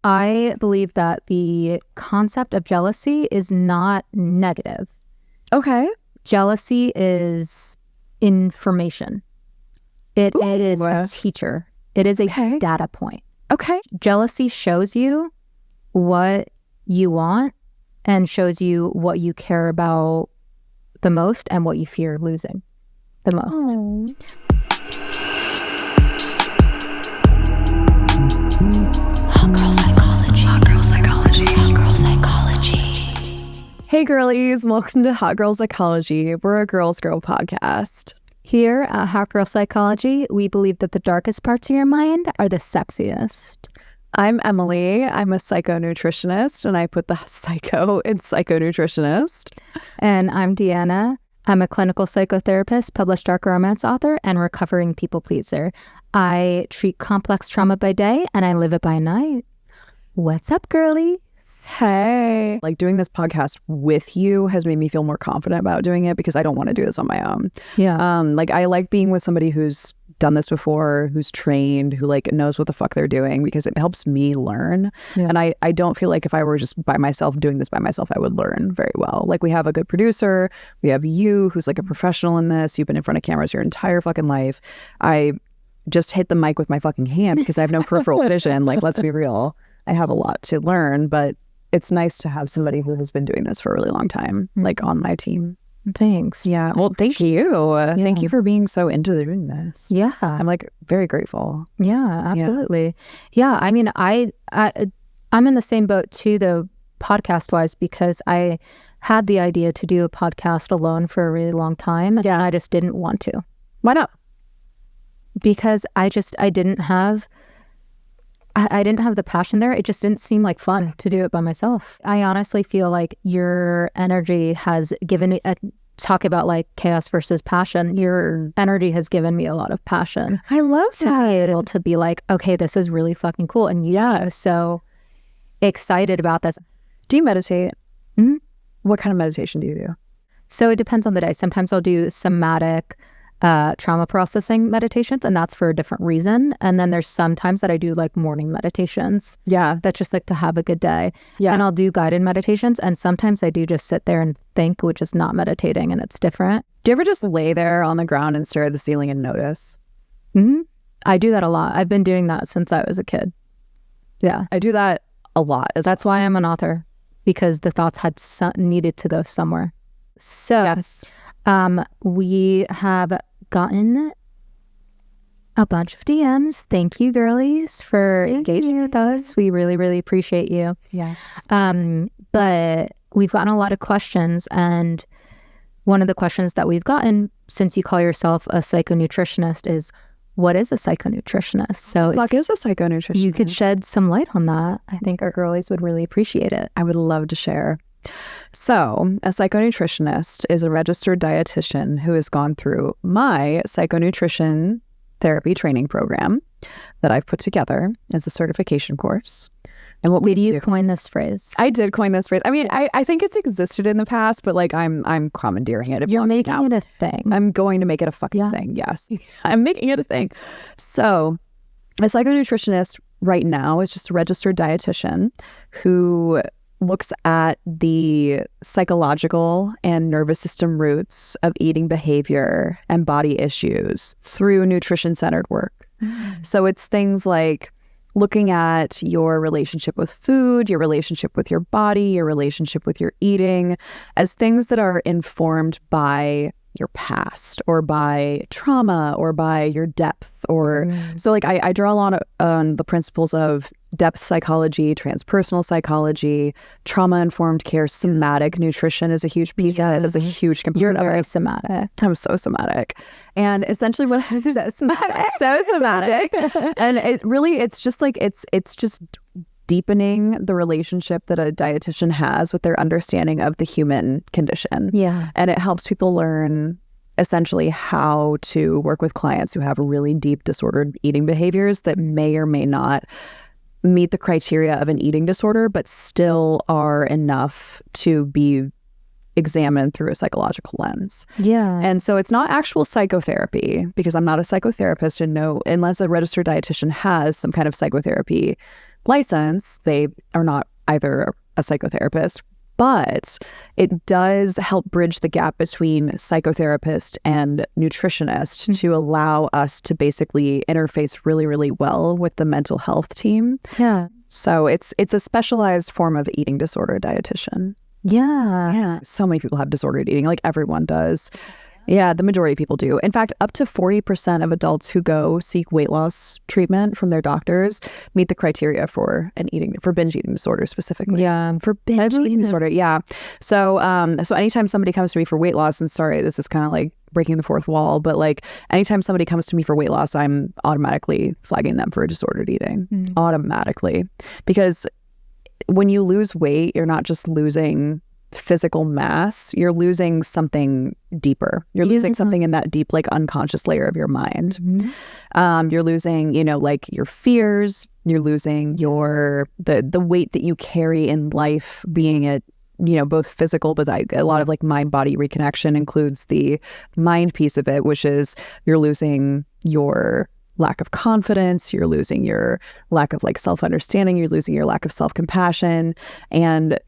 I believe that the concept of jealousy is not negative. Okay. Jealousy is information. It is a teacher. It is a data point. Okay. Jealousy shows you what you want and shows you what you care about the most and what you fear losing the most. Oh. Hot girl psychology. Hot girl psychology. Hot girl psychology. Hey girlies, welcome to Hot Girl Psychology. We're a girls girl podcast. Here at Hot Girl Psychology, we believe that the darkest parts of your mind are the sexiest. I'm Emily. I'm a psychonutritionist, and I put the psycho in psychonutritionist. And I'm Deanna. I'm a clinical psychotherapist, published dark romance author, and recovering people pleaser. I treat complex trauma by day, and I live it by night. What's up, girlie? Hey. Like, doing this podcast with you has made me feel more confident about doing it because I don't want to do this on my own. Yeah. Like, I like being with somebody who's done this before, who's trained, who like knows what the fuck they're doing, because it helps me learn. Yeah. And I don't feel like if I were just by myself doing this by myself, I would learn very well. Like, we have a good producer. We have you, who's like a professional in this. You've been in front of cameras your entire fucking life. I just hit the mic with my fucking hand because I have no peripheral vision. Like, let's be real. I have a lot to learn, but it's nice to have somebody who has been doing this for a really long time, like on my team. Thanks. Yeah. Well, thank you. Yeah. Thank you for being so into doing this. Yeah. I'm like very grateful. Yeah, absolutely. Yeah. I mean, I'm in the same boat too, though, podcast wise, because I had the idea to do a podcast alone for a really long time. And I just didn't want to. Why not? Because I didn't have the passion there. It just didn't seem like fun to do it by myself. I honestly feel like your energy has given me talk about like chaos versus passion. Your energy has given me a lot of passion. I love that. To be able to be like, okay, this is really fucking cool. And I'm so excited about this. Do you meditate? Mm-hmm. What kind of meditation do you do? So it depends on the day. Sometimes I'll do somatic trauma processing meditations, and that's for a different reason. And then there's sometimes that I do like morning meditations. Yeah. That's just like to have a good day. Yeah. And I'll do guided meditations, and sometimes I do just sit there and think, which is not meditating, and it's different. Do you ever just lay there on the ground and stare at the ceiling and notice? Mm-hmm. I do that a lot. I've been doing that since I was a kid. Yeah. I do that a lot. That's why I'm an author, because the thoughts had needed to go somewhere. So yes. We have gotten a bunch of DMs. Thank you, girlies, for engaging with us. We really, really appreciate you. Yes. But we've gotten a lot of questions, and one of the questions that we've gotten, since you call yourself a psychonutritionist, is what is a psychonutritionist? So what the fuck is a psychonutritionist? You could shed some light on that. I think our girlies would really appreciate it. I would love to share. So, a psychonutritionist is a registered dietitian who has gone through my psychonutrition therapy training program that I've put together as a certification course. And what did you coin this phrase? I did coin this phrase. I mean, I think it's existed in the past, but like I'm commandeering it. You're making it a thing. I'm going to make it a fucking thing. Yes, I'm making it a thing. So, a psychonutritionist right now is just a registered dietitian who looks at the psychological and nervous system roots of eating behavior and body issues through nutrition-centered work. So it's things like looking at your relationship with food, your relationship with your body, your relationship with your eating as things that are informed by your past or by trauma or by your depth. Or so like I draw a lot on the principles of depth psychology, transpersonal psychology, trauma-informed care. Somatic nutrition is a huge piece of it. It's a huge component. You're very somatic. I'm so somatic. And essentially what so somatic. So somatic. And it's just like it's just deepening the relationship that a dietitian has with their understanding of the human condition. Yeah. And it helps people learn essentially how to work with clients who have really deep disordered eating behaviors that may or may not meet the criteria of an eating disorder, but still are enough to be examined through a psychological lens. Yeah. And so it's not actual psychotherapy, because I'm not a psychotherapist, and no, unless a registered dietitian has some kind of psychotherapy license. They are not either a psychotherapist, but it does help bridge the gap between psychotherapist and nutritionist to allow us to basically interface really, really well with the mental health team. Yeah. So it's a specialized form of eating disorder dietitian. Yeah. Yeah. So many people have disordered eating, like everyone does. Yeah, the majority of people do. In fact, up to 40% of adults who go seek weight loss treatment from their doctors meet the criteria for binge eating disorder specifically. Yeah. For binge eating disorder. Yeah. So anytime somebody comes to me for weight loss, and sorry, this is kind of like breaking the fourth wall, but like anytime somebody comes to me for weight loss, I'm automatically flagging them for disordered eating. Automatically. Because when you lose weight, you're not just losing physical mass, you're losing something deeper. You're losing something in that deep, like unconscious layer of your mind. You're losing, like your fears. You're losing the weight that you carry in life, being it, both physical, but a lot of like mind-body reconnection includes the mind piece of it, which is you're losing your lack of confidence, you're losing your lack of like self-understanding, you're losing your lack of self-compassion. And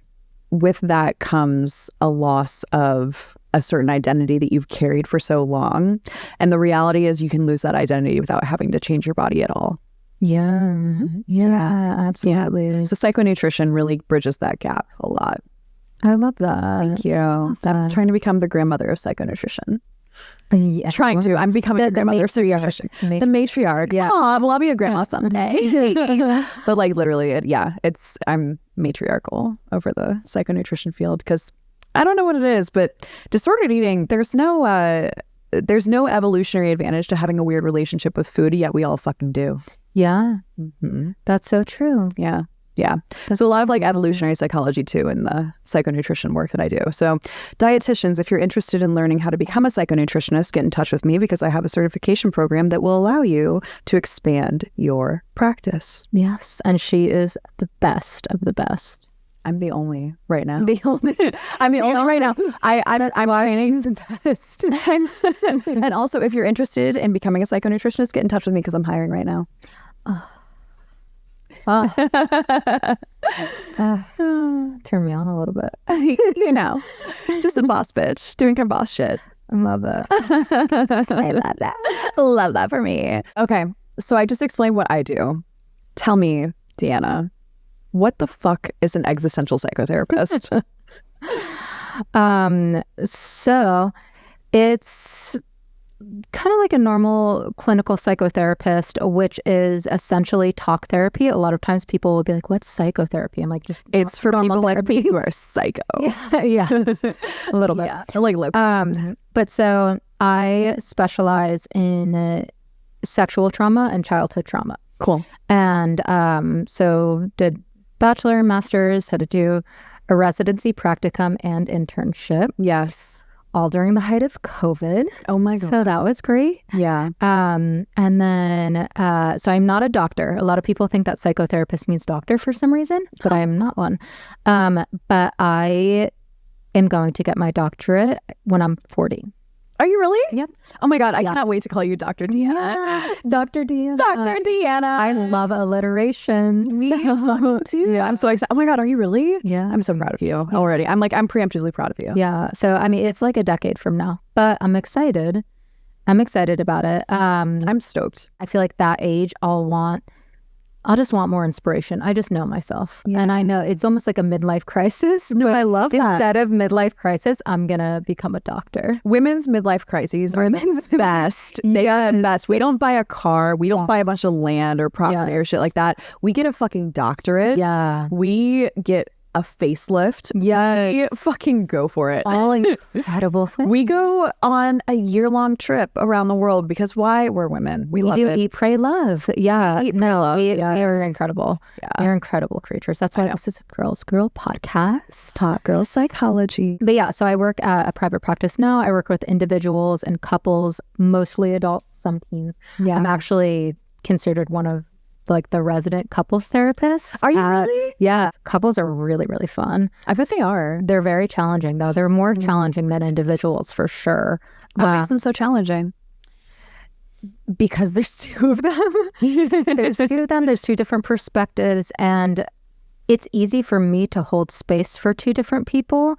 with that comes a loss of a certain identity that you've carried for so long. And the reality is you can lose that identity without having to change your body at all. Yeah. Yeah, absolutely. Yeah. So psychonutrition really bridges that gap a lot. I love that. Thank you. I'm trying to become the grandmother of psychonutrition. Yeah. I'm becoming the grandmother of psychonutrition. The matriarch. Yeah. Oh, well, I'll be a grandma someday. But like literally, I'm matriarchal over the psychonutrition field because I don't know what it is, but disordered eating, there's no evolutionary advantage to having a weird relationship with food, yet we all fucking do. Yeah. That's so true. Yeah. Yeah. So a lot of like evolutionary psychology too in the psychonutrition work that I do. So dietitians, if you're interested in learning how to become a psychonutritionist, get in touch with me because I have a certification program that will allow you to expand your practice. Yes. And she is the best of the best. I'm the only right now. I'm the only right now. I'm training the best. And also, if you're interested in becoming a psychonutritionist, get in touch with me because I'm hiring right now. Turn me on a little bit. Just a boss bitch doing her boss shit. I love it. I love that. Love that for me. Okay, so I just explained what I do. Tell me, Deanna, what the fuck is an existential psychotherapist? So it's kind of like a normal clinical psychotherapist, which is essentially talk therapy. A lot of times people will be like, what's psychotherapy? I'm like, just it's for people like me who are psycho. Yeah. A little bit. Yeah. Like but so I specialize in sexual trauma and childhood trauma. Cool. And so did bachelor, master's, had to do a residency, practicum, and internship. Yes. All during the height of COVID. Oh my God. So that was great. Yeah. And then, so I'm not a doctor. A lot of people think that psychotherapist means doctor for some reason, but I am not one. But I am going to get my doctorate when I'm 40. Are you really? Yep. Oh my God, I cannot wait to call you Dr. Deanna. Yeah. Dr. Deanna. Dr. Deanna. I love alliteration. Me too. Yeah, I'm so excited. Oh my God, are you really? Yeah. I'm so proud of you already. I'm preemptively proud of you. Yeah. So, I mean, it's like a decade from now, but I'm excited. I'm excited about it. I'm stoked. I feel like that age, I'll just want more inspiration. I just know myself. Yeah. And I know it's almost like a midlife crisis. No, I love that. Instead of midlife crisis, I'm going to become a doctor. Women's midlife crises are the best. They are the best. We don't buy a car. We don't buy a bunch of land or property or shit like that. We get a fucking doctorate. Yeah. We get a facelift. Yes. We fucking go for it. All incredible things. We go on a year-long trip around the world because why? We're women. We love it. Eat, pray, love. Yeah. Eat, pray, love. We are incredible. Yeah. We're incredible creatures. That's why this is a Girls Girl podcast. Talk girl psychology. But yeah, so I work at a private practice now. I work with individuals and couples, mostly adults, some teens. Yeah. I'm actually considered one of like the resident couples therapists. Are you really? Yeah. Couples are really, really fun. I bet they are. They're very challenging though. They're more challenging than individuals for sure. What makes them so challenging? Because there's two of them. There's two of them. There's two different perspectives. And it's easy for me to hold space for two different people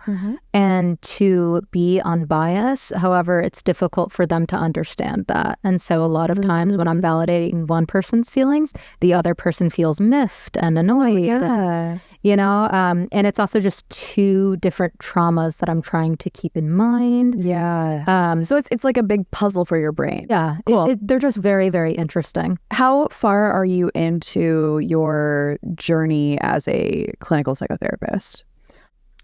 and to be unbiased. However, it's difficult for them to understand that. And so a lot of times when I'm validating one person's feelings, the other person feels miffed and annoyed. Yeah. You know, and it's also just two different traumas that I'm trying to keep in mind. Yeah. So it's like a big puzzle for your brain. Yeah. Cool. They're just very, very interesting. How far are you into your journey as a clinical psychotherapist?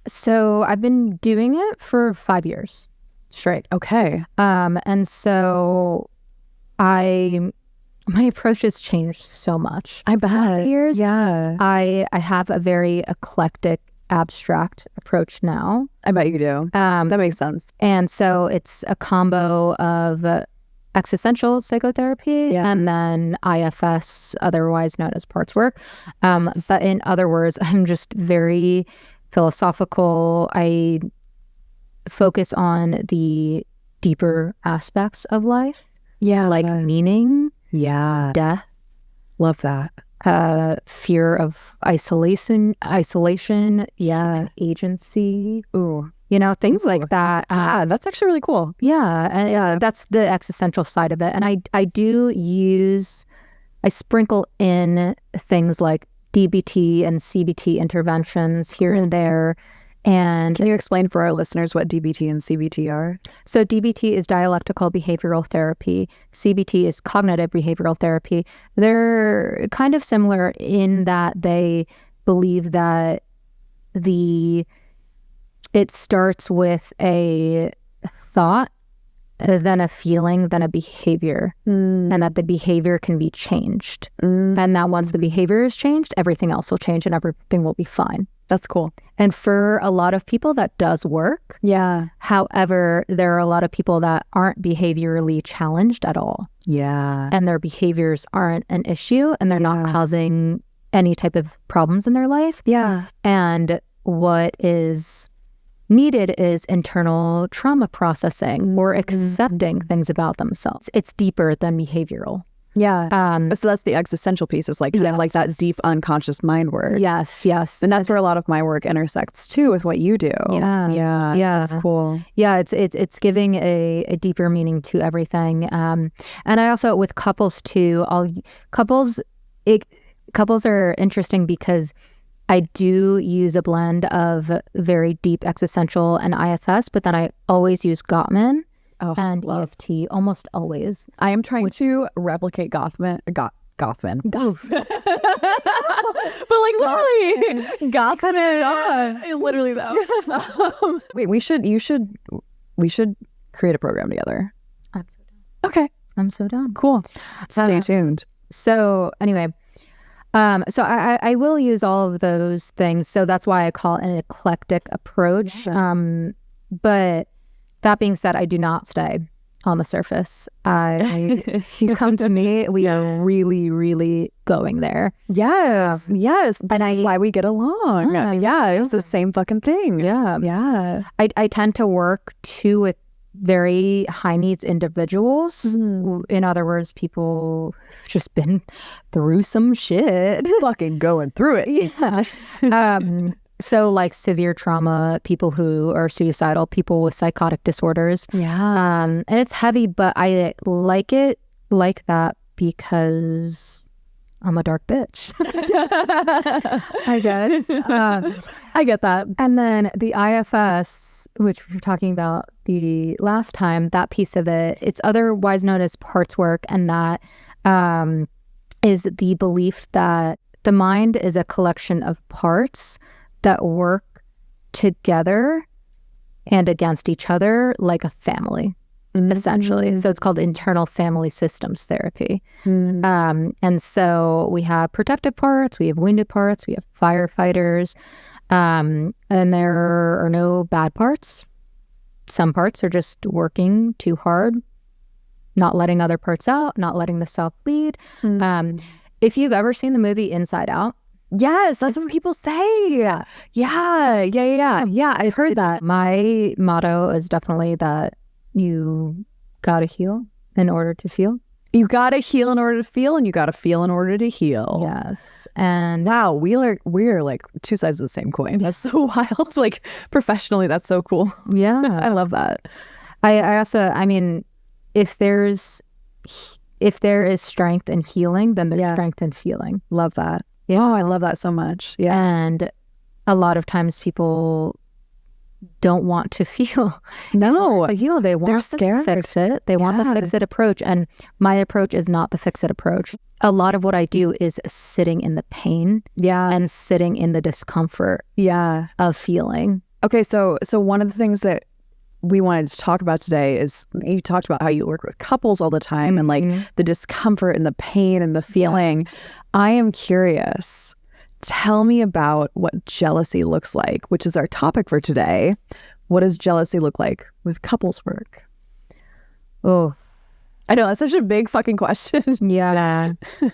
So I've been doing it for 5 years straight. Okay. And so my approach has changed so much. I bet. Years. Yeah. I have a very eclectic, abstract approach now. I bet you do. That makes sense. And so it's a combo of existential psychotherapy and then IFS, otherwise known as parts work. But in other words, I'm just very philosophical. I focus on the deeper aspects of life. Yeah. Like meaning. Yeah. Death. Love that. Fear of isolation, agency. Ooh. You know, things like that. That's actually really cool. Yeah. That's the existential side of it. And I sprinkle in things like DBT and CBT interventions here and there. And can you explain for our listeners what DBT and CBT are? So DBT is dialectical behavioral therapy. CBT is cognitive behavioral therapy. They're kind of similar in that they believe that it starts with a thought, then a feeling, then a behavior, and that the behavior can be changed. And that once the behavior is changed, everything else will change and everything will be fine. That's cool. And for a lot of people, that does work. Yeah. However, there are a lot of people that aren't behaviorally challenged at all. Yeah. And their behaviors aren't an issue and they're not causing any type of problems in their life. Yeah. And what is needed is internal trauma processing or accepting things about themselves. It's deeper than behavioral. Yeah. So that's the existential piece, is like kind of like that deep unconscious mind work. Yes. And that's where a lot of my work intersects too with what you do. Yeah. That's cool. Yeah, it's giving a deeper meaning to everything. And I also, with couples too, couples are interesting because I do use a blend of very deep existential and IFS, but then I always use Gottman. And EFT, almost always. I am trying to replicate Gothman. But like literally, Gothman. Literally though. Wait, we should create a program together. I'm so down. Okay, I'm so down. Cool. Stay tuned. So anyway, so I will use all of those things. So that's why I call it an eclectic approach. Yeah. But that being said, I do not stay on the surface. If you come to me, we are really, really going there. Yes. This is why we get along. Yeah, it was the same fucking thing. Yeah. I tend to work too with very high needs individuals. In other words, people who've just been through some shit. Fucking going through it. Yeah. So like severe trauma, people who are suicidal, people with psychotic disorders. Yeah. And it's heavy, but I like it like that because I'm a dark bitch. I guess. I get that. And then the IFS, which we were talking about the last time, that piece of it, it's otherwise known as parts work. And that is the belief that the mind is a collection of parts that work together and against each other like a family, essentially. So it's called internal family systems therapy. And so we have protective parts, we have wounded parts, we have firefighters, and there are no bad parts. Some parts are just working too hard, not letting other parts out, not letting the self lead. If you've ever seen the movie Inside Out, yes, that's what people say. Yeah, I've heard that. My motto is definitely that you gotta heal in order to feel. You gotta heal in order to feel, and you gotta feel in order to heal. Yes. And wow, we're like two sides of the same coin. That's so wild. Like professionally, that's so cool. Yeah. I love that. I also, I mean, if there is strength in healing, then there's strength in feeling. Love that. Yeah. Oh, I love that so much. Yeah. And a lot of times people don't want to feel. No. To heal. They want to fix it. They want the fix it approach. And my approach is not the fix it approach. A lot of what I do is sitting in the pain. Yeah. And sitting in the discomfort. Yeah. Of feeling. Okay, so one of the things that we wanted to talk about today is you talked about how you work with couples all the time and like the discomfort and the pain and the feeling. I am curious. Tell me about what jealousy looks like, which is our topic for today. What does jealousy look like with couples work? Oh, I know that's such a big fucking question. Yeah.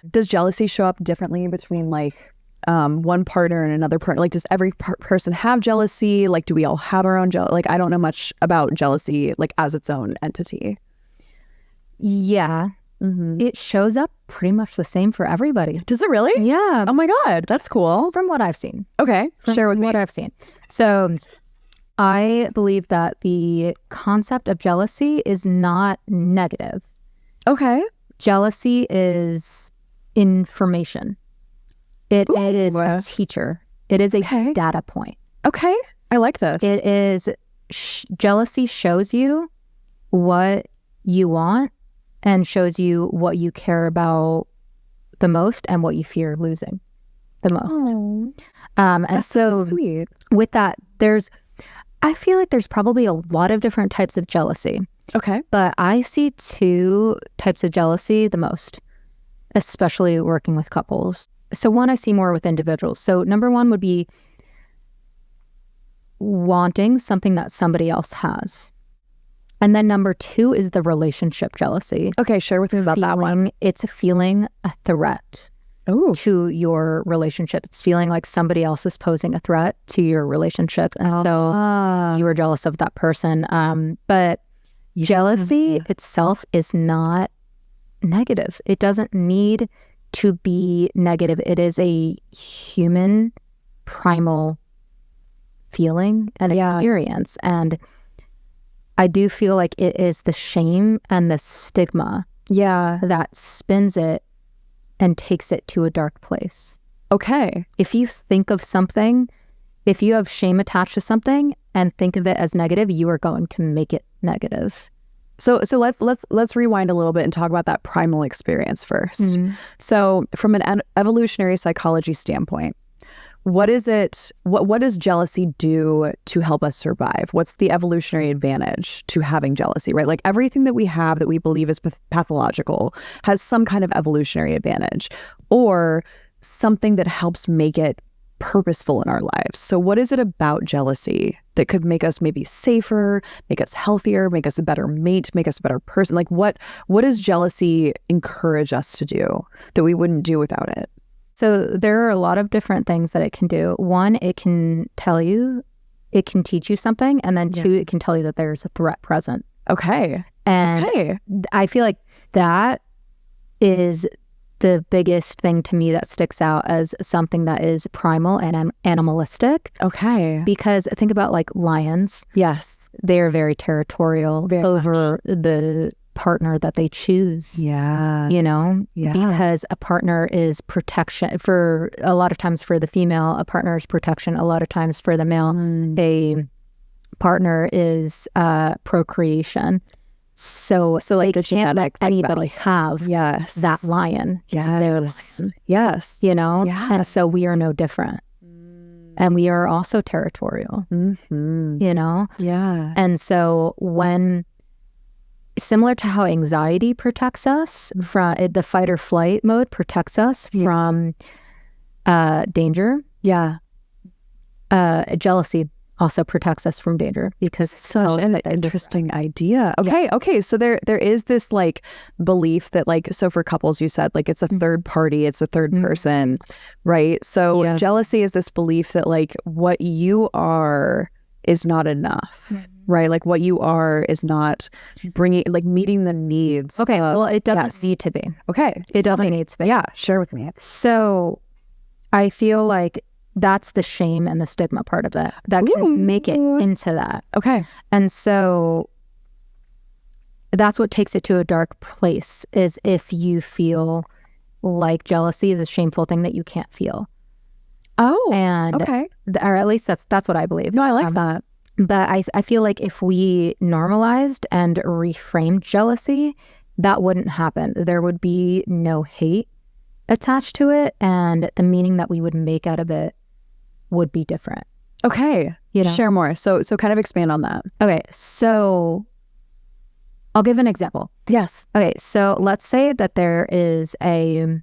Does jealousy show up differently between like one partner and another partner? Like, does every person have jealousy? Like, do we all have our own jealousy? Like, I don't know much about jealousy, like as its own entity. Yeah. It shows up pretty much the same for everybody. Does it really? Yeah. Oh my God, that's cool. From what I've seen. Okay, share with me. What I've seen. So I believe that the concept of jealousy is not negative. Okay. Jealousy is information. It is a teacher. It is a data point. Okay. I like this. It is, jealousy shows you what you want and shows you what you care about the most and what you fear losing the most. And that's so sweet. With that, I feel like there's probably a lot of different types of jealousy. Okay. But I see two types of jealousy the most, especially working with couples. So one, I see more with individuals. So number one would be wanting something that somebody else has. And then number two is the relationship jealousy. Okay, share with me about that one. It's feeling a threat to your relationship. It's feeling like somebody else is posing a threat to your relationship. And so you are jealous of that person. But jealousy itself is not negative. It doesn't need to be negative. It is a human primal feeling and experience. And I do feel like it is the shame and the stigma that spins it and takes it to a dark place. Okay. If you think of something, if you have shame attached to something and think of it as negative, you are going to make it negative. So let's rewind a little bit and talk about that primal experience first. So from an evolutionary psychology standpoint, what is it? What does jealousy do to help us survive? What's the evolutionary advantage to having jealousy, right? Like everything that we have that we believe is pathological has some kind of evolutionary advantage or something that helps make it purposeful in our lives. So what is it about jealousy that could make us maybe safer, make us healthier, make us a better mate, make us a better person? Like what does jealousy encourage us to do that we wouldn't do without it? So there are a lot of different things that it can do. One, it can teach you something. And then two, it can tell you that there's a threat present. Okay. And I feel like that is the biggest thing to me that sticks out as something that is primal and animalistic. Okay. Because think about like lions. Yes. They're very territorial over the partner that they choose. Yeah. You know? Yeah. Because a partner is protection. For a lot of times for the female, a partner is protection. A lot of times for the male, a partner is procreation. So like they can't let anybody have that lion. Yes. Yes. You know? Yeah. And so we are no different. And we are also territorial. You know? Yeah. And so similar to how anxiety protects us from the fight or flight mode protects us from danger. Yeah. Jealousy also protects us from danger because such an interesting idea. Okay. Okay. So there is this like belief that like, so for couples, you said like it's a third party, it's a third person, right? So jealousy is this belief that like what you are is not enough. right? Like what you are is not meeting the needs. Okay, well, it doesn't need to be. Okay. It doesn't need to be. Yeah, share with me. So I feel like that's the shame and the stigma part of it that can make it into that. Okay. And so that's what takes it to a dark place, is if you feel like jealousy is a shameful thing that you can't feel. Oh, and okay. Or at least that's what I believe. No, I like that. But I feel like if we normalized and reframed jealousy, that wouldn't happen. There would be no hate attached to it, and the meaning that we would make out of it would be different. Okay. You know? Share more. So kind of expand on that. Okay, so I'll give an example. Yes. Okay, so let's say that there is a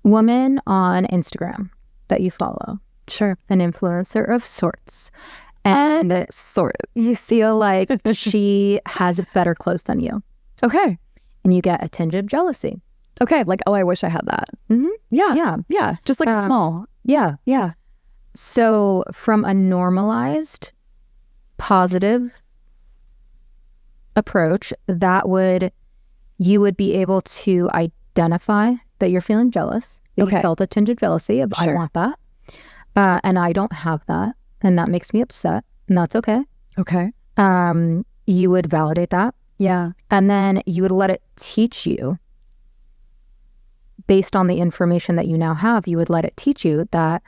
woman on Instagram that you follow. Sure. An influencer of sorts. And you feel like she has better clothes than you. Okay. And you get a tinge of jealousy. Okay. Like, oh, I wish I had that. Mm-hmm. Yeah. Yeah. Yeah. Just like small. Yeah. Yeah. So from a normalized, positive approach, you would be able to identify that you're feeling jealous. You felt a tinge of jealousy of, I want that. And I don't have that. And that makes me upset. And that's okay. Okay. You would validate that. Yeah. And then you would let it teach you, based on the information that you now have, you would let it teach you that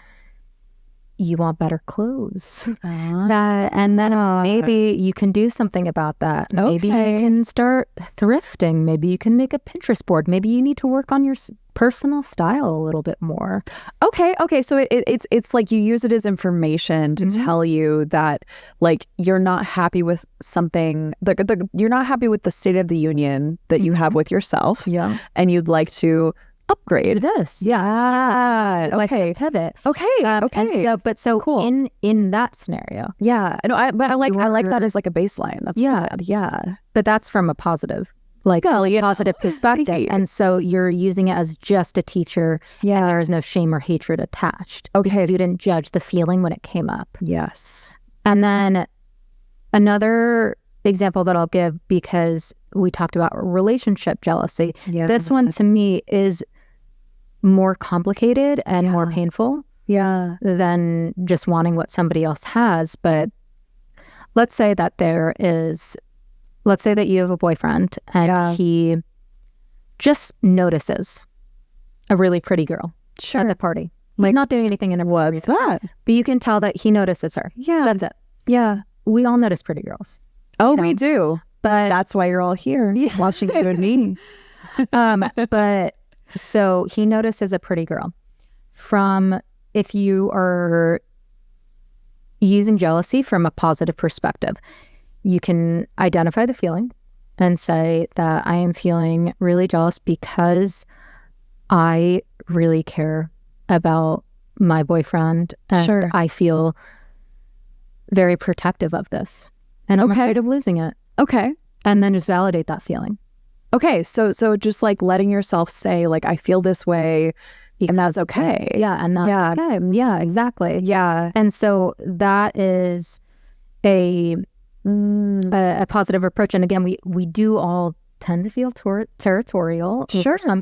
you want better clothes. And then maybe you can do something about that. Okay. Maybe you can start thrifting. Maybe you can make a Pinterest board. Maybe you need to work on your personal style a little bit more. Okay. So it's like you use it as information to tell you that, like, you're not happy with something. You're not happy with the state of the union that you have with yourself. Yeah. And you'd like to upgrade this. Yeah. Like to pivot. Okay. Okay. And so cool. in that scenario. Yeah. No, I like that as like a baseline. That's good. Yeah. But that's from a positive, positive perspective. Right. And so you're using it as just a teacher. Yeah. And there is no shame or hatred attached. Okay. Because you didn't judge the feeling when it came up. Yes. And then another example that I'll give, because we talked about relationship jealousy. Yeah. This one to me is more complicated and more painful than just wanting what somebody else has. But let's say that you have a boyfriend and he just notices a really pretty girl at the party. He's not doing anything in a What's that? But you can tell that he notices her. Yeah. That's it. Yeah. We all notice pretty girls. Oh, we do. But that's why you're all here watching you and me. But so he notices a pretty girl. If you are using jealousy from a positive perspective, you can identify the feeling and say that I am feeling really jealous because I really care about my boyfriend. And I feel very protective of this. And I'm afraid of losing it. Okay. And then just validate that feeling. Okay, so just like letting yourself say, like, I feel this way, and that's okay. Yeah, and that's okay. Yeah, exactly. Yeah. And so that is a positive approach. And again, we do all tend to feel territorial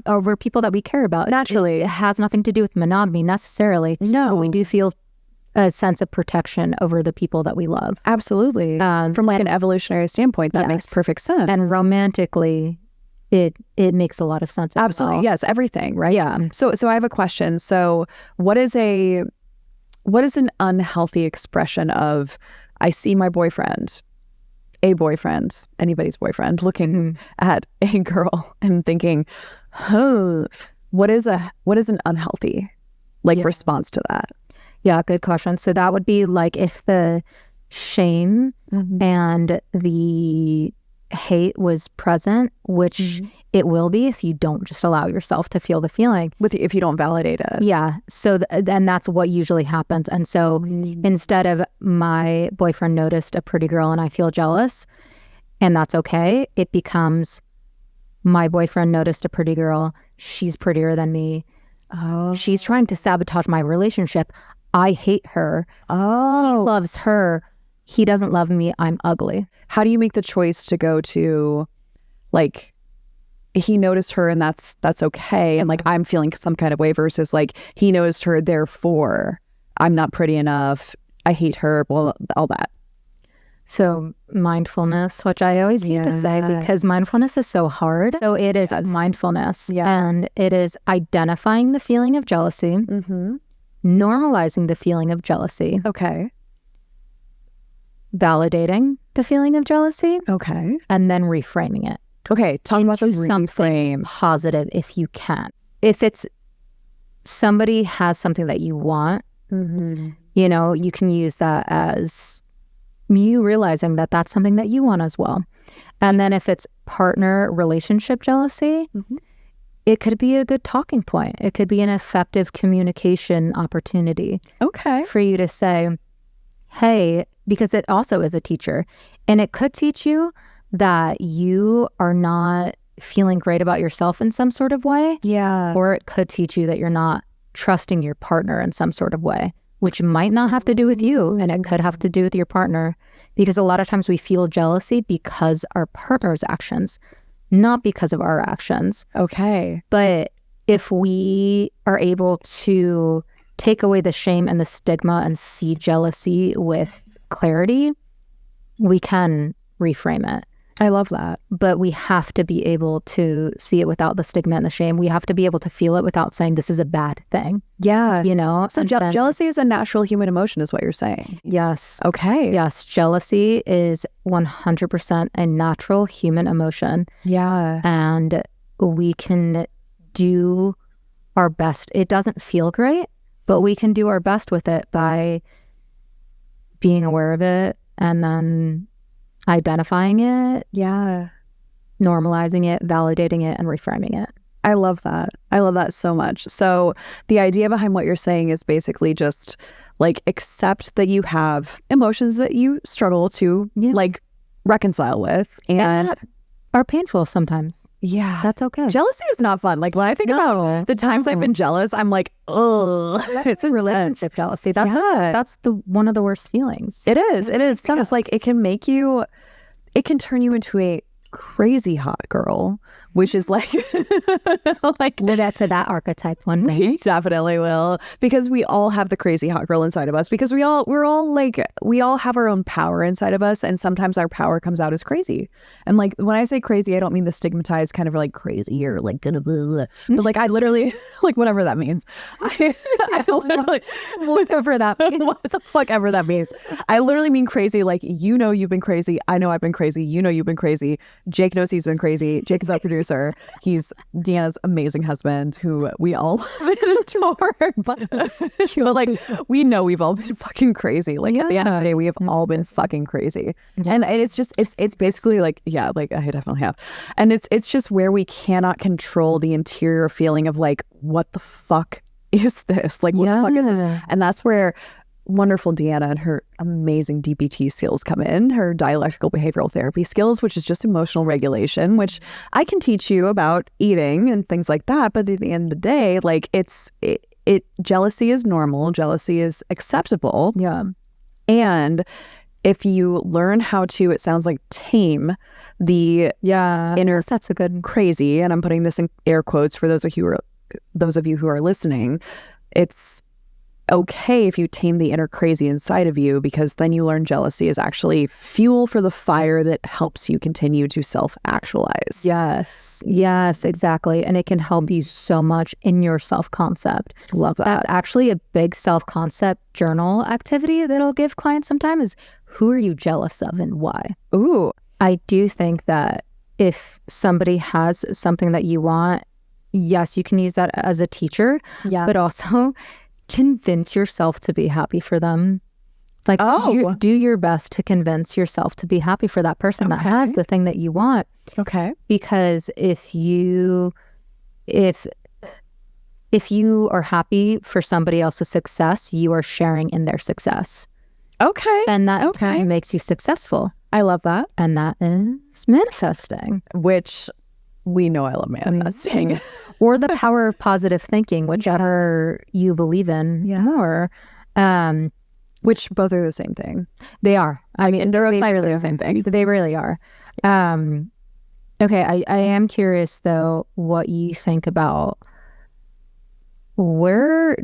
over people that we care about. Naturally. It has nothing to do with monogamy necessarily. No. But we do feel a sense of protection over the people that we love. Absolutely. From like an evolutionary standpoint, that makes perfect sense. And romantically, it makes a lot of sense. Absolutely. Well. Yes. Everything. Right. Yeah. So I have a question. So what is an unhealthy expression of, I see my boyfriend, anybody's boyfriend, looking at a girl and thinking, what is an unhealthy response to that? Yeah, good question. So that would be like if the shame and the hate was present, which it will be if you don't just allow yourself to feel the feeling. If you don't validate it. Yeah. So then that's what usually happens. And so instead of my boyfriend noticed a pretty girl and I feel jealous, and that's okay, it becomes my boyfriend noticed a pretty girl. She's prettier than me. Oh. She's trying to sabotage my relationship. I hate her. Oh. He loves her. he doesn't love me, I'm ugly. How do you make the choice to go to, like, he noticed her and that's okay, and like I'm feeling some kind of way, versus like he noticed her, therefore I'm not pretty enough, I hate her, well, all that. So mindfulness, which I always hate to say because mindfulness is so hard. So it is mindfulness, and it is identifying the feeling of jealousy, normalizing the feeling of jealousy, validating the feeling of jealousy, and then reframing it. Talk about the something positive if you can. If it's somebody has something that you want, you know, you can use that as you realizing that that's something that you want as well. And then if it's partner relationship jealousy, it could be a good talking point. It could be an effective communication opportunity for you to say, hey, because it also is a teacher, and it could teach you that you are not feeling great about yourself in some sort of way. Or it could teach you that you're not trusting your partner in some sort of way, which might not have to do with you, and it could have to do with your partner, because a lot of times we feel jealousy because our partner's actions, not because of our actions. But if we are able to take away the shame and the stigma and see jealousy with clarity, we can reframe it. I love that. But we have to be able to see it without the stigma and the shame. We have to be able to feel it without saying this is a bad thing. You know? So jealousy is a natural human emotion is what you're saying. Yes. Yes. Jealousy is 100% a natural human emotion. And we can do our best. It doesn't feel great, but we can do our best with it by being aware of it and then identifying it, normalizing it, validating it, and reframing it. I love that. I love that so much. So the idea behind what you're saying is basically just like accept that you have emotions that you struggle to like reconcile with and are painful sometimes. That's okay. Jealousy is not fun. Like when I think about the times I've been jealous, I'm like, oh, it's a relationship jealousy. That's the one of the worst feelings. It is because like it can turn you into a crazy hot girl, which is like we'll get to that archetype one day. We definitely will, because we all have the crazy hot girl inside of us, because we all have our own power inside of us, and sometimes our power comes out as crazy. And like when I say crazy, I don't mean the stigmatized kind of like crazy or like blah, blah, blah. But like I literally like whatever that means. I literally whatever that means. What the fuck ever that means. I literally mean crazy like, you know, you've been crazy, I know I've been crazy, you know you've been crazy, Jake knows he's been crazy. Jake is our producer. He's Deanna's amazing husband, who we all love and adore. But like, we know we've all been fucking crazy. Like at the end of the day, we have all been fucking crazy. And it's just, it's basically like, like I definitely have. And it's just where we cannot control the interior feeling of like, what the fuck is this? Like, what the fuck is this? And that's where wonderful Deanna and her amazing DBT skills come in, her dialectical behavioral therapy skills, which is just emotional regulation, which I can teach you about eating and things like that. But at the end of the day, like jealousy is normal. Jealousy is acceptable. And if you learn how to, it sounds like, tame the inner that's a good crazy, and I'm putting this in air quotes for those of you who are listening, it's okay if you tame the inner crazy inside of you, because then you learn jealousy is actually fuel for the fire that helps you continue to self-actualize. Yes, exactly. And it can help you so much in your self-concept. Love that. That's actually a big self-concept journal activity that I'll give clients sometimes is, who are you jealous of and why? Ooh. I do think that if somebody has something that you want, yes, you can use that as a teacher, but also convince yourself to be happy for them. Like, do your best to convince yourself to be happy for that person that has the thing that you want. Because if you are happy for somebody else's success, you are sharing in their success. And that makes you successful. I love that. And that is manifesting. Which we know I love manifesting. Or the power of positive thinking, whichever you believe in more. Which both are the same thing. They are. I mean, they're really the same thing. They really are. Okay, I am curious, though, what you think about where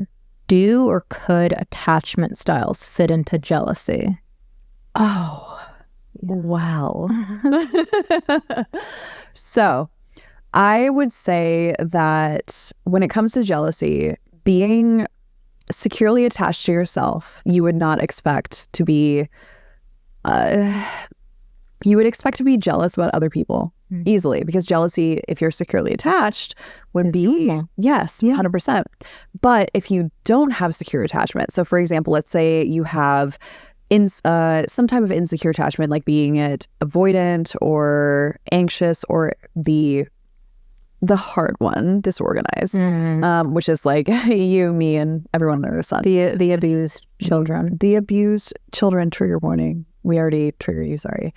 do or could attachment styles fit into jealousy? Oh, wow. So I would say that when it comes to jealousy, being securely attached to yourself, you would not expect to be, you would expect to be jealous about other people easily, because jealousy, if you're securely attached, would be, yes, 100%. But if you don't have secure attachment, so for example, let's say you have some type of insecure attachment, like being it avoidant or anxious, or the hard one, disorganized, which is like you, me, and everyone under the sun. The abused children. The abused children, trigger warning. We already triggered you, sorry.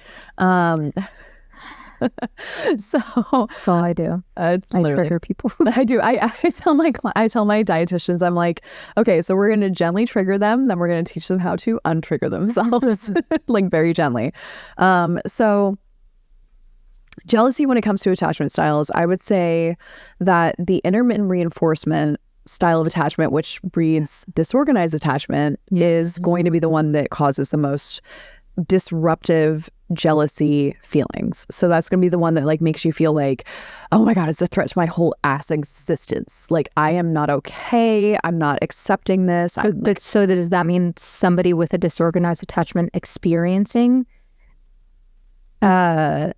So that's all I do. I trigger people. I do. I tell my dietitians, I'm like, okay, so we're going to gently trigger them, then we're going to teach them how to untrigger themselves, like very gently. So jealousy, when it comes to attachment styles, I would say that the intermittent reinforcement style of attachment, which breeds disorganized attachment, is going to be the one that causes the most disruptive jealousy feelings. So that's going to be the one that like makes you feel like, oh my God, it's a threat to my whole ass existence. Like, I am not okay. I'm not accepting this. So does that mean somebody with a disorganized attachment experiencing intermittent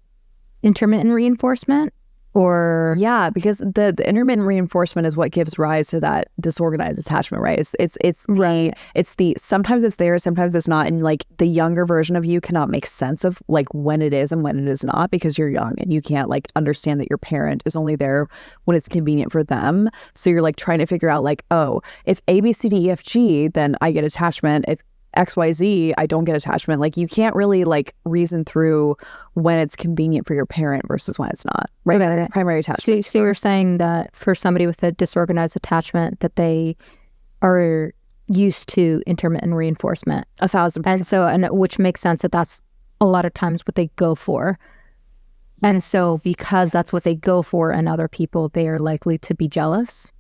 reinforcement? Or yeah, because the intermittent reinforcement is what gives rise to that disorganized attachment, right? It's right. It's the sometimes it's there, sometimes it's not, and like the younger version of you cannot make sense of like when it is and when it is not, because you're young and you can't like understand that your parent is only there when it's convenient for them. So you're like trying to figure out like, oh, if A, B, C, D, E, F, G, then I get attachment. If XYZ, I don't get attachment. Like, you can't really like reason through when it's convenient for your parent versus when it's not, right? Okay. Primary attachment. So you're saying that for somebody with a disorganized attachment, that they are used to intermittent reinforcement. 1,000%. And which makes sense that that's a lot of times what they go for. And so because that's what they go for in other people, they are likely to be jealous.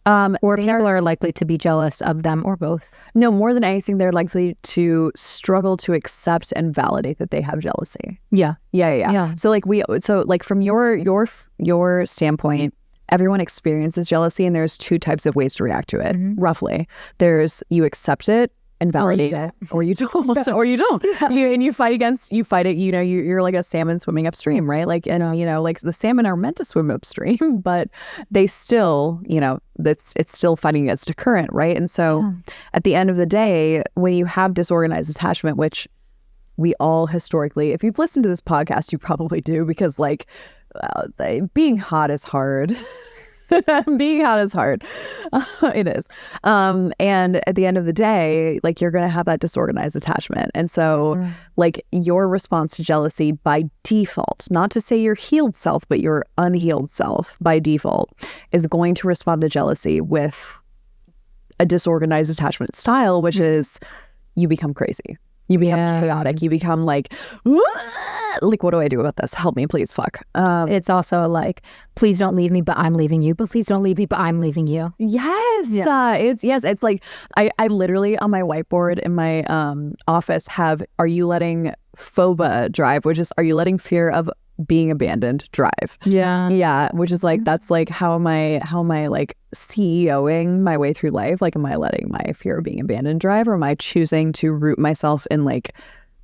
Or people are likely to be jealous of them, or both. No, more than anything, they're likely to struggle to accept and validate that they have jealousy. Yeah. So like from your standpoint, everyone experiences jealousy, and there's two types of ways to react to it, roughly. There's you accept it and validate it, or you don't, or you don't. You fight it. You know, you're like a salmon swimming upstream, right? Like, and you know, like the salmon are meant to swim upstream, but they still, you know, it's still fighting against a current, right? And so, at the end of the day, when you have disorganized attachment, which we all historically, if you've listened to this podcast, you probably do, because like being hot is hard. Being hot is hard. It is. And at the end of the day, like, you're going to have that disorganized attachment. And so like your response to jealousy by default, not to say your healed self, but your unhealed self by default, is going to respond to jealousy with a disorganized attachment style, which is you become crazy. You become chaotic. You become like, what do I do about this? Help me, please. Fuck. It's also like, please don't leave me, but I'm leaving you. But please don't leave me, but I'm leaving you. Yes. Yeah. It's like, I literally on my whiteboard in my office have, are you letting FOBA drive, which is, are you letting fear of being abandoned drive? Yeah, which is like, that's like, how am I like CEOing my way through life? Like, am I letting my fear of being abandoned drive, or am I choosing to root myself in like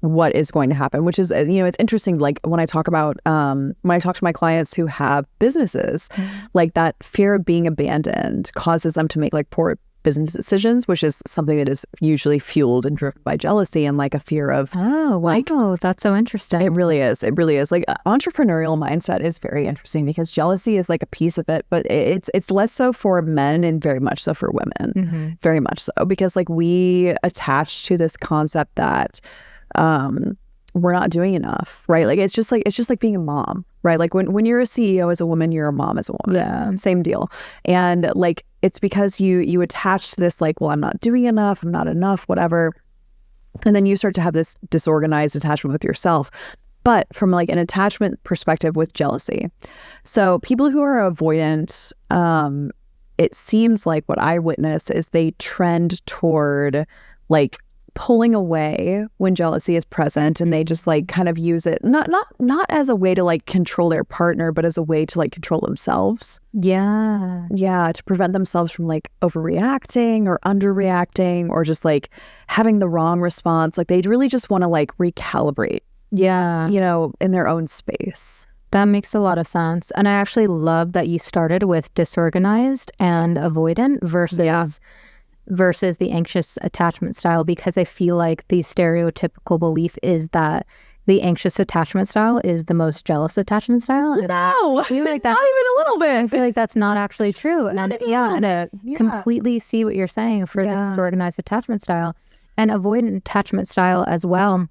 what is going to happen? Which is, you know, it's interesting, like when I talk about when I talk to my clients who have businesses, like that fear of being abandoned causes them to make like poor business decisions, which is something that is usually fueled and driven by jealousy and like a fear of, like, that's so interesting. It really is. Like, entrepreneurial mindset is very interesting, because jealousy is like a piece of it, but it's less so for men and very much so for women. Very much so, because like we attach to this concept that we're not doing enough, right? Like, it's just like being a mom, right? Like when you're a CEO as a woman, you're a mom as a woman. Yeah. Same deal. And like, it's because you attach to this like, well, I'm not doing enough, I'm not enough, whatever. And then you start to have this disorganized attachment with yourself. But from like an attachment perspective with jealousy. So people who are avoidant, it seems like what I witness is they trend toward like pulling away when jealousy is present, and they just like kind of use it not as a way to like control their partner, but as a way to like control themselves. Yeah. Yeah, to prevent themselves from like overreacting or underreacting or just like having the wrong response. Like they really just want to like recalibrate. Yeah. You know, in their own space. That makes a lot of sense. And I actually love that you started with disorganized and avoidant versus the anxious attachment style, because I feel like the stereotypical belief is that the anxious attachment style is the most jealous attachment style. No, I feel like that's, not even a little bit. I feel like that's not actually true. And I completely see what you're saying for the disorganized attachment style and avoidant attachment style as well.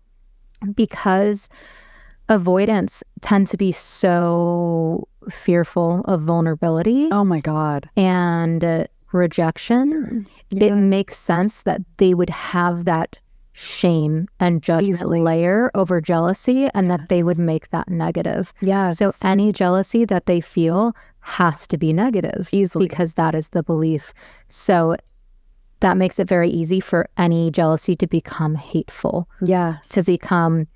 Because avoidants tend to be so fearful of vulnerability. Oh my God. And rejection. It makes sense that they would have that shame and judgment layer over jealousy, and that they would make that negative. So any jealousy that they feel has to be negative because that is the belief. So that makes it very easy for any jealousy to become hateful. To become,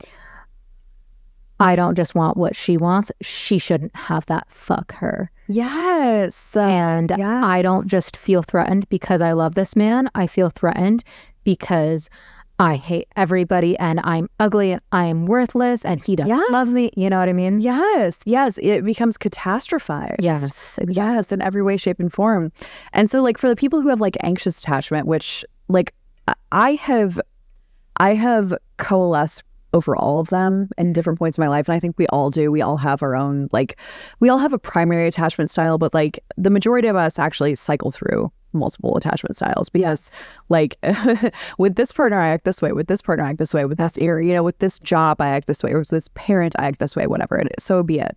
I don't just want what she wants. She shouldn't have that. Fuck her. And I don't just feel threatened because I love this man. I feel threatened because I hate everybody and I'm ugly and I am worthless and he doesn't love me. You know what I mean? It becomes catastrophized. Exactly. In every way, shape, and form. And so like for the people who have like anxious attachment, which like I have coalesced over all of them in different points in my life. And I think we all do. We all have our own, like, we all have a primary attachment style, but like the majority of us actually cycle through multiple attachment styles because like with this partner I act this way, with this partner I act this way, with this with this job I act this way, or with this parent I act this way, whatever it is, so be it.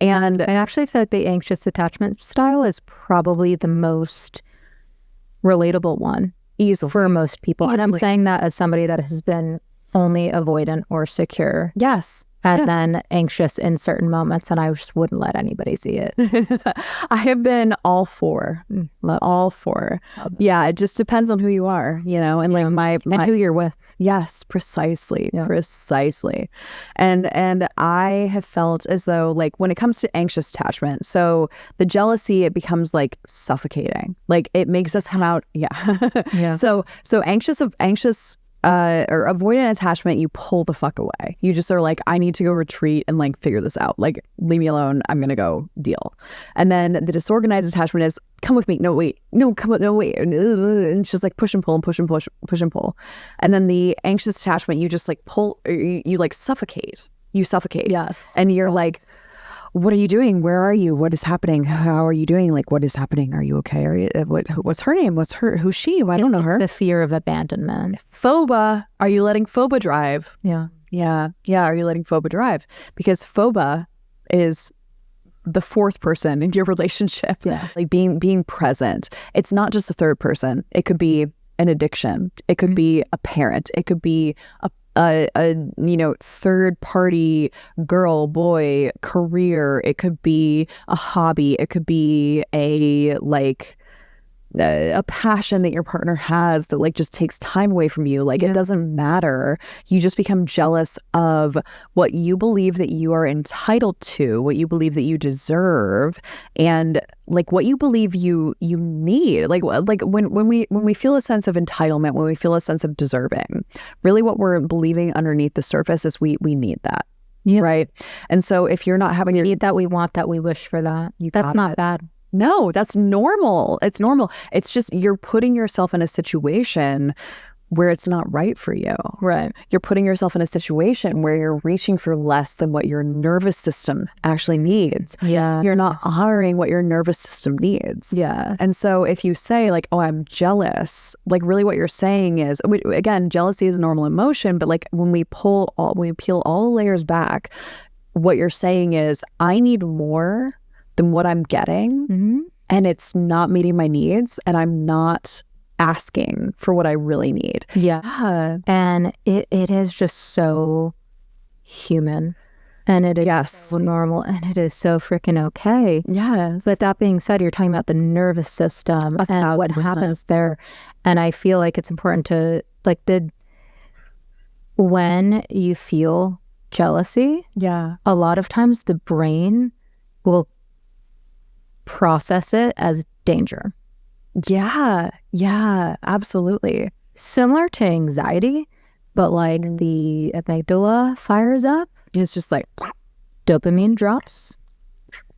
And I actually feel like the anxious attachment style is probably the most relatable one for most people. And I'm saying that as somebody that has been only avoidant or secure. And then anxious in certain moments, and I just wouldn't let anybody see it. I have been all four. All four. It just depends on who you are, and like my and who you're with. Yes, precisely. Precisely. And I have felt as though like when it comes to anxious attachment, so the jealousy, it becomes like suffocating. Like it makes us come out. So anxious or avoidant attachment, you pull the fuck away. You just are like, I need to go retreat and like figure this out. Like, leave me alone. I'm gonna go deal. And then the disorganized attachment is, come with me. No, wait. No, come with. No, wait. And it's just like push and pull and push and push and pull. And then the anxious attachment, you just like pull. Or you like suffocate. You suffocate. And you're like, what are you doing? Where are you? What is happening? How are you doing? Like, what is happening? Are you okay? Are you, what's her name? Who's she? I don't know her. The fear of abandonment. Phoba. Are you letting Phoba drive? Yeah. Are you letting Phoba drive? Because Phoba is the fourth person in your relationship. Like being present. It's not just a third person. It could be an addiction. It could be a parent. It could be a third party girl, boy, career. It could be a hobby. It could be a passion that your partner has that like just takes time away from you. Like it doesn't matter. You just become jealous of what you believe that you are entitled to, what you believe that you deserve, and like what you believe you need. Like when we feel a sense of entitlement, when we feel a sense of deserving, really what we're believing underneath the surface is we need that. Right. And so if you're not having need that, we want that, we wish for that. That's not bad. No, that's normal. It's normal. It's just you're putting yourself in a situation where it's not right for you. Right. You're putting yourself in a situation where you're reaching for less than what your nervous system actually needs. You're not honoring what your nervous system needs. And so if you say like, oh, I'm jealous, like really what you're saying is, again, jealousy is a normal emotion, but like when we peel all the layers back, what you're saying is, I need more than what I'm getting, and it's not meeting my needs, and I'm not asking for what I really need. Yeah. And it is just so human. And it is so normal. And it is so freaking okay. Yes. But that being said, you're talking about the nervous system and what happens there. And I feel like it's important to, like, when you feel jealousy, a lot of times the brain will process it as danger. Yeah, absolutely. Similar to anxiety, but like the amygdala fires up. It's just like dopamine drops,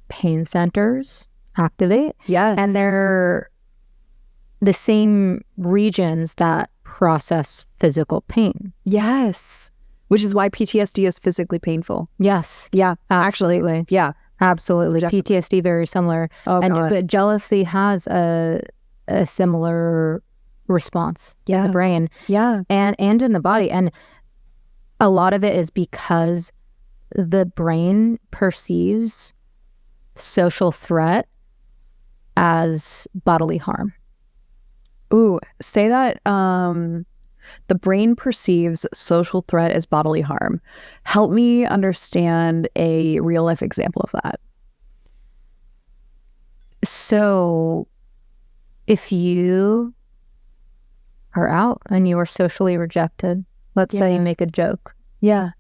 pain centers activate. Yes. And they're the same regions that process physical pain. Yes. Which is why PTSD is physically painful. Yes. Yeah. Absolutely. Yeah. Absolutely. PTSD, very similar. Oh, God. But jealousy has a similar response in the brain. Yeah. And in the body. And a lot of it is because the brain perceives social threat as bodily harm. Ooh, say that. The brain perceives social threat as bodily harm. Help me understand a real life example of that. So if you are out and you are socially rejected, let's say you make a joke. Yeah.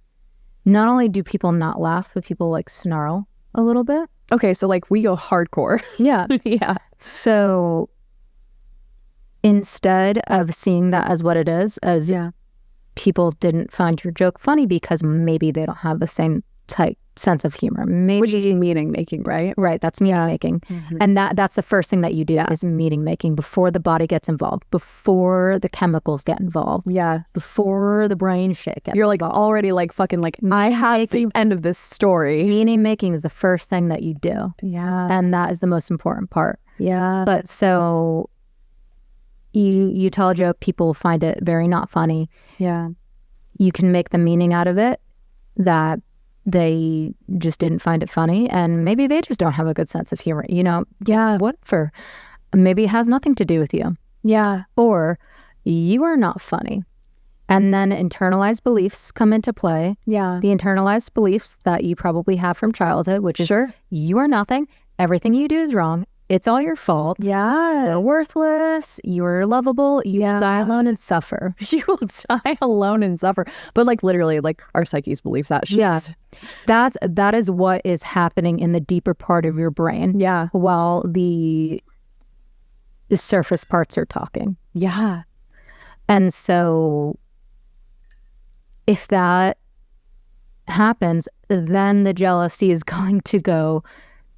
Not only do people not laugh, but people like snarl a little bit. Okay, so like we go hardcore. Yeah. Yeah. So instead of seeing that as what it is, as people didn't find your joke funny because maybe they don't have the same type sense of humor. Maybe, which is meaning making, right? Right, that's meaning making. Mm-hmm. And that's the first thing that you do is meaning making before the body gets involved, before the chemicals get involved. Yeah. Before the brain shit gets You're like involved. already like fucking like, I have the end of this story. Meaning making is the first thing that you do. Yeah. And that is the most important part. Yeah. But so you tell a joke, people find it very not funny. Yeah. You can make the meaning out of it that they just didn't find it funny, and maybe they just don't have a good sense of humor. You know, whatever. Maybe it has nothing to do with you. Yeah. Or you are not funny. And then internalized beliefs come into play. Yeah. The internalized beliefs that you probably have from childhood, which is you are nothing. Everything you do is wrong. It's all your fault. Yeah. You're worthless. You're lovable. You will die alone and suffer. You will die alone and suffer. But like literally, like our psyches believes that shit. Yeah. That is what is happening in the deeper part of your brain. Yeah. While the surface parts are talking. Yeah. And so if that happens, then the jealousy is going to go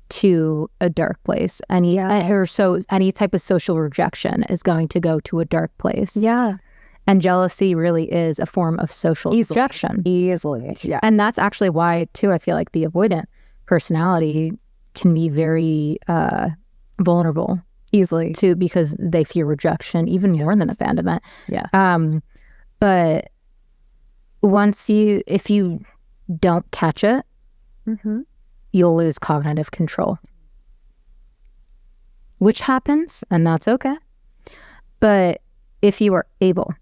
to a dark place. Any type of social rejection is going to go to a dark place. Yeah. And jealousy really is a form of social rejection. Easily. Yeah. And that's actually why, too, I feel like the avoidant personality can be very vulnerable. Easily. Too, because they fear rejection even more than abandonment. Yeah. But if you don't catch it, you'll lose cognitive control, which happens, and that's okay. But if you are able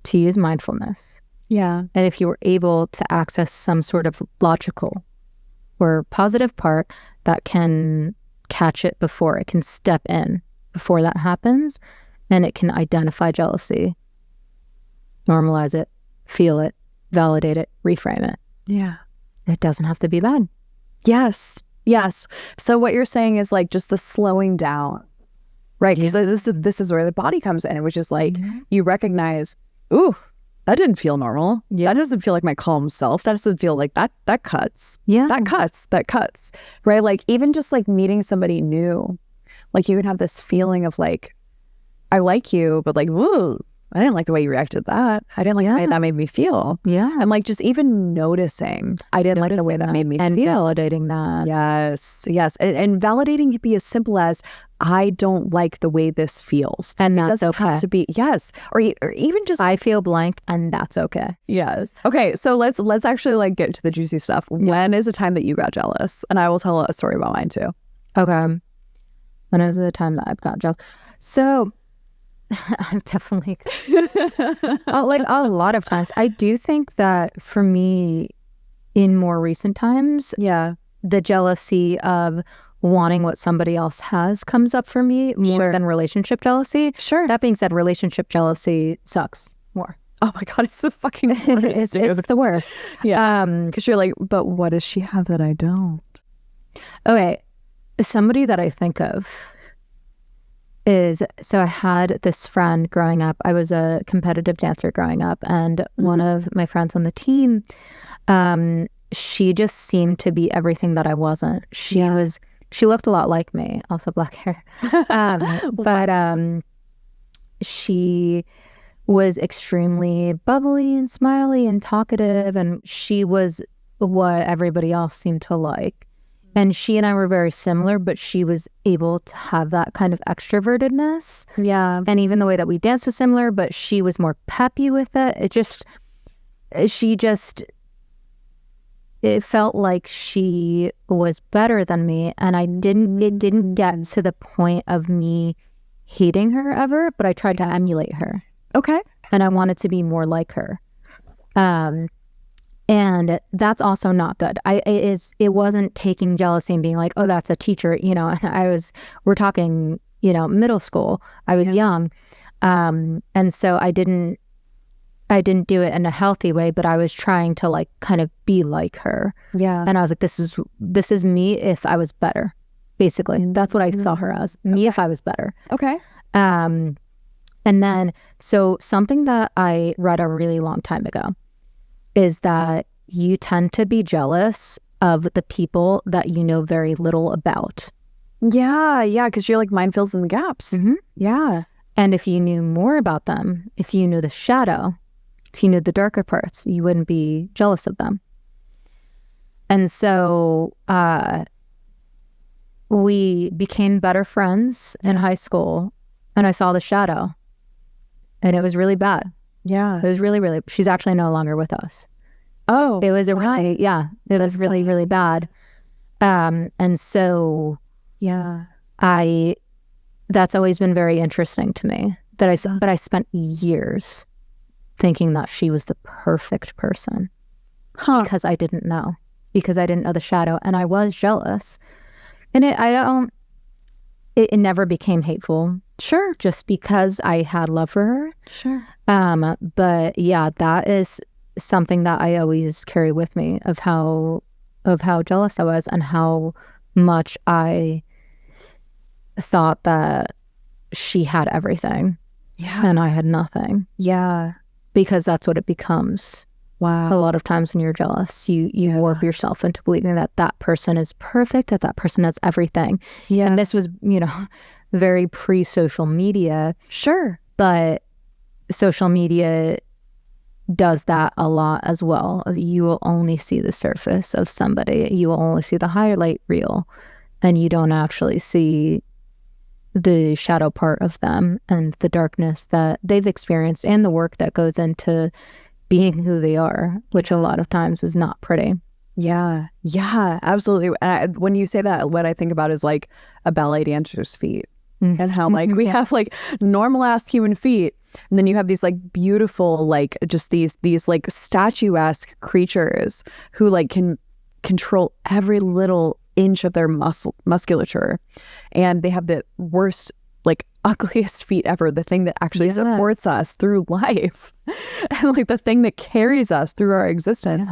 to use mindfulness, and if you are able to access some sort of logical or positive part that can catch it before it can step in, before that happens, and it can identify jealousy, normalize it, feel it, validate it, reframe it. Yeah. It doesn't have to be bad. Yes. Yes. So what you're saying is like just the slowing down, right? Because this is where the body comes in, which is like you recognize, ooh, that didn't feel normal. Yeah. That doesn't feel like my calm self. That doesn't feel like that cuts. Yeah. That cuts. Right? Like even just like meeting somebody new, like you can have this feeling of like, I like you, but like, woo, I didn't like the way you reacted to that. I didn't like the way that made me feel. Yeah. And like just even noticing, I didn't like the way that made me and feel. And validating that. Yes. And validating can be as simple as, I don't like the way this feels. And that's okay. It doesn't have to be, or even just, I feel blank, and that's okay. Yes. Okay, so let's actually like get to the juicy stuff. When is a time that you got jealous? And I will tell a story about mine too. Okay. When is the time that I've got jealous? So I'm definitely like a lot of times. I do think that for me, in more recent times, the jealousy of wanting what somebody else has comes up for me more than relationship jealousy. That being said, relationship jealousy sucks more. Oh my God, it's the fucking worst. It's the worst. Because you're like, but what does she have that I don't? Okay, somebody that I think of is, so I had this friend growing up. I was a competitive dancer growing up, and one of my friends on the team, she just seemed to be everything that I wasn't. She looked a lot like me, also black hair. But she was extremely bubbly and smiley and talkative, and she was what everybody else seemed to like. And she and I were very similar, but she was able to have that kind of extrovertedness. And even the way that we danced was similar, but she was more peppy with it. It felt like she was better than me, and it didn't get to the point of me hating her ever, but I tried to emulate her. Okay. And I wanted to be more like her. And that's also not good. It wasn't taking jealousy and being like, oh, that's a teacher, we're talking, middle school. I was young. And so I didn't do it in a healthy way, but I was trying to like kind of be like her. And I was like, this is me if I was better. Basically, that's what I saw her as, me if I was better. Okay. And then, so something that I read a really long time ago is that you tend to be jealous of the people that you know very little about. Yeah, because you're like, mine fills in the gaps. Yeah. And if you knew more about them, if you knew the shadow, if you knew the darker parts, you wouldn't be jealous of them. And so we became better friends in high school, and I saw the shadow, and it was really bad. It was really, really, she's actually no longer with us. Oh. It was it was really, really bad. And so that's always been very interesting to me, but I spent years thinking that she was the perfect person because I didn't know the shadow, and I was jealous. And it never became hateful. Just because I had love for her. But yeah, that is something that I always carry with me of how jealous I was and how much I thought that she had everything. And I had nothing. Because that's what it becomes. Wow. A lot of times when you're jealous, you warp yourself into believing that person is perfect, that person has everything. And this was, very pre-social media. But social media does that a lot as well. You will only see the surface of somebody. You will only see the highlight reel, and you don't actually see the shadow part of them and the darkness that they've experienced and the work that goes into being who they are, which a lot of times is not pretty. Yeah, absolutely. And when you say that, what I think about is like a ballet dancer's feet. And how like we have like normal ass human feet, and then you have these like beautiful like just these like statuesque creatures who like can control every little inch of their musculature, and they have the worst like ugliest feet ever, the thing that actually supports us through life and like the thing that carries us through our existence.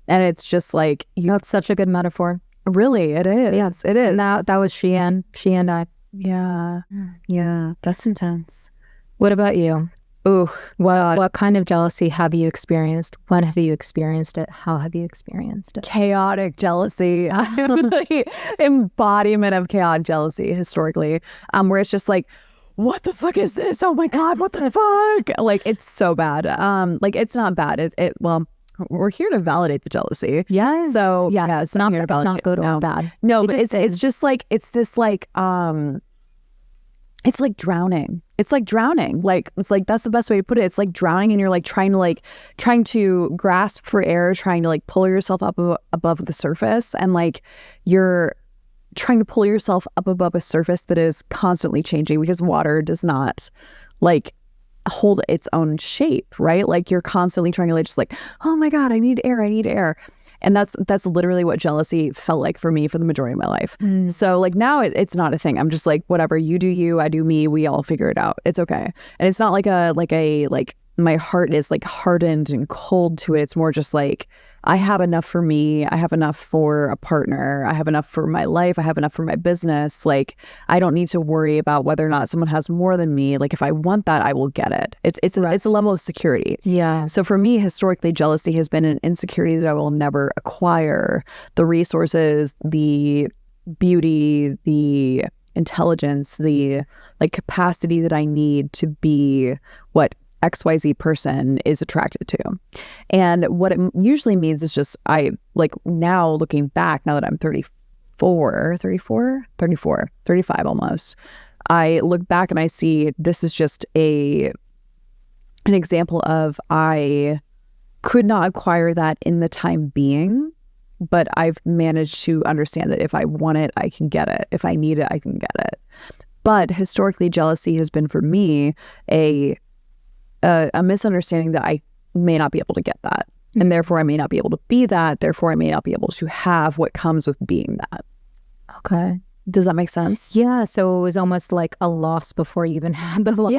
And it's just like that's such a good metaphor. Really, it is. It is. And that was she and I. Yeah, that's intense. What about you? Ooh, what kind of jealousy have you experienced? When have you experienced it? How have you experienced it? Chaotic jealousy. I'm the embodiment of chaotic jealousy historically, where it's just like, what the fuck is this? Oh my God, what the fuck? Like, it's so bad. Like, it's not bad. Well, we're here to validate the jealousy. So it's not good or bad. No, but it's just like, it's this like, it's like drowning. It's like drowning. Like, it's like, that's the best way to put it. It's like drowning, and you're like trying to grasp for air, trying to like pull yourself up above the surface. And like, you're trying to pull yourself up above a surface that is constantly changing, because water does not like hold its own shape, right? Like you're constantly trying to like just like, oh my God, I need air. And that's literally what jealousy felt like for me for the majority of my life. So like now it's not a thing. I'm just like, whatever, you do you, I do me, we all figure it out. It's okay. And it's not like my heart is like hardened and cold to it. It's more just like, I have enough for me. I have enough for a partner. I have enough for my life. I have enough for my business. Like, I don't need to worry about whether or not someone has more than me. Like, if I want that, I will get it. It's a level of security. Yeah. So for me, historically, jealousy has been an insecurity that I will never acquire. The resources, the beauty, the intelligence, the like capacity that I need to be what XYZ person is attracted to. And what it usually means is just, I like now looking back, now that I'm 35 almost, I look back and I see this is just an example of I could not acquire that in the time being, but I've managed to understand that if I want it, I can get it. If I need it, I can get it. But historically, jealousy has been for me a misunderstanding that I may not be able to get that. And therefore I may not be able to be that. Therefore I may not be able to have what comes with being that. Okay. Does that make sense? Yeah. So it was almost like a loss before you even had the loss.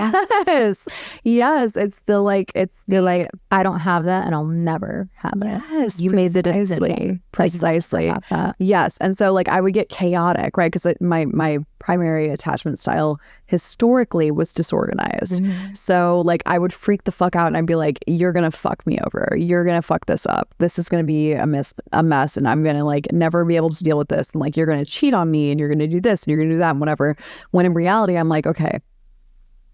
Yes. It's the like, I don't have that and I'll never have it. Yes. You made the decision. Precisely. Yes. And so like I would get chaotic, right? Because my primary attachment style historically was disorganized. So like I would freak the fuck out and I'd be like, you're going to fuck me over. You're going to fuck this up. This is going to be a mess and I'm going to like never be able to deal with this. And like, you're going to cheat on me and you're going to do this and you're going to do that and whatever. When in reality, I'm like, okay,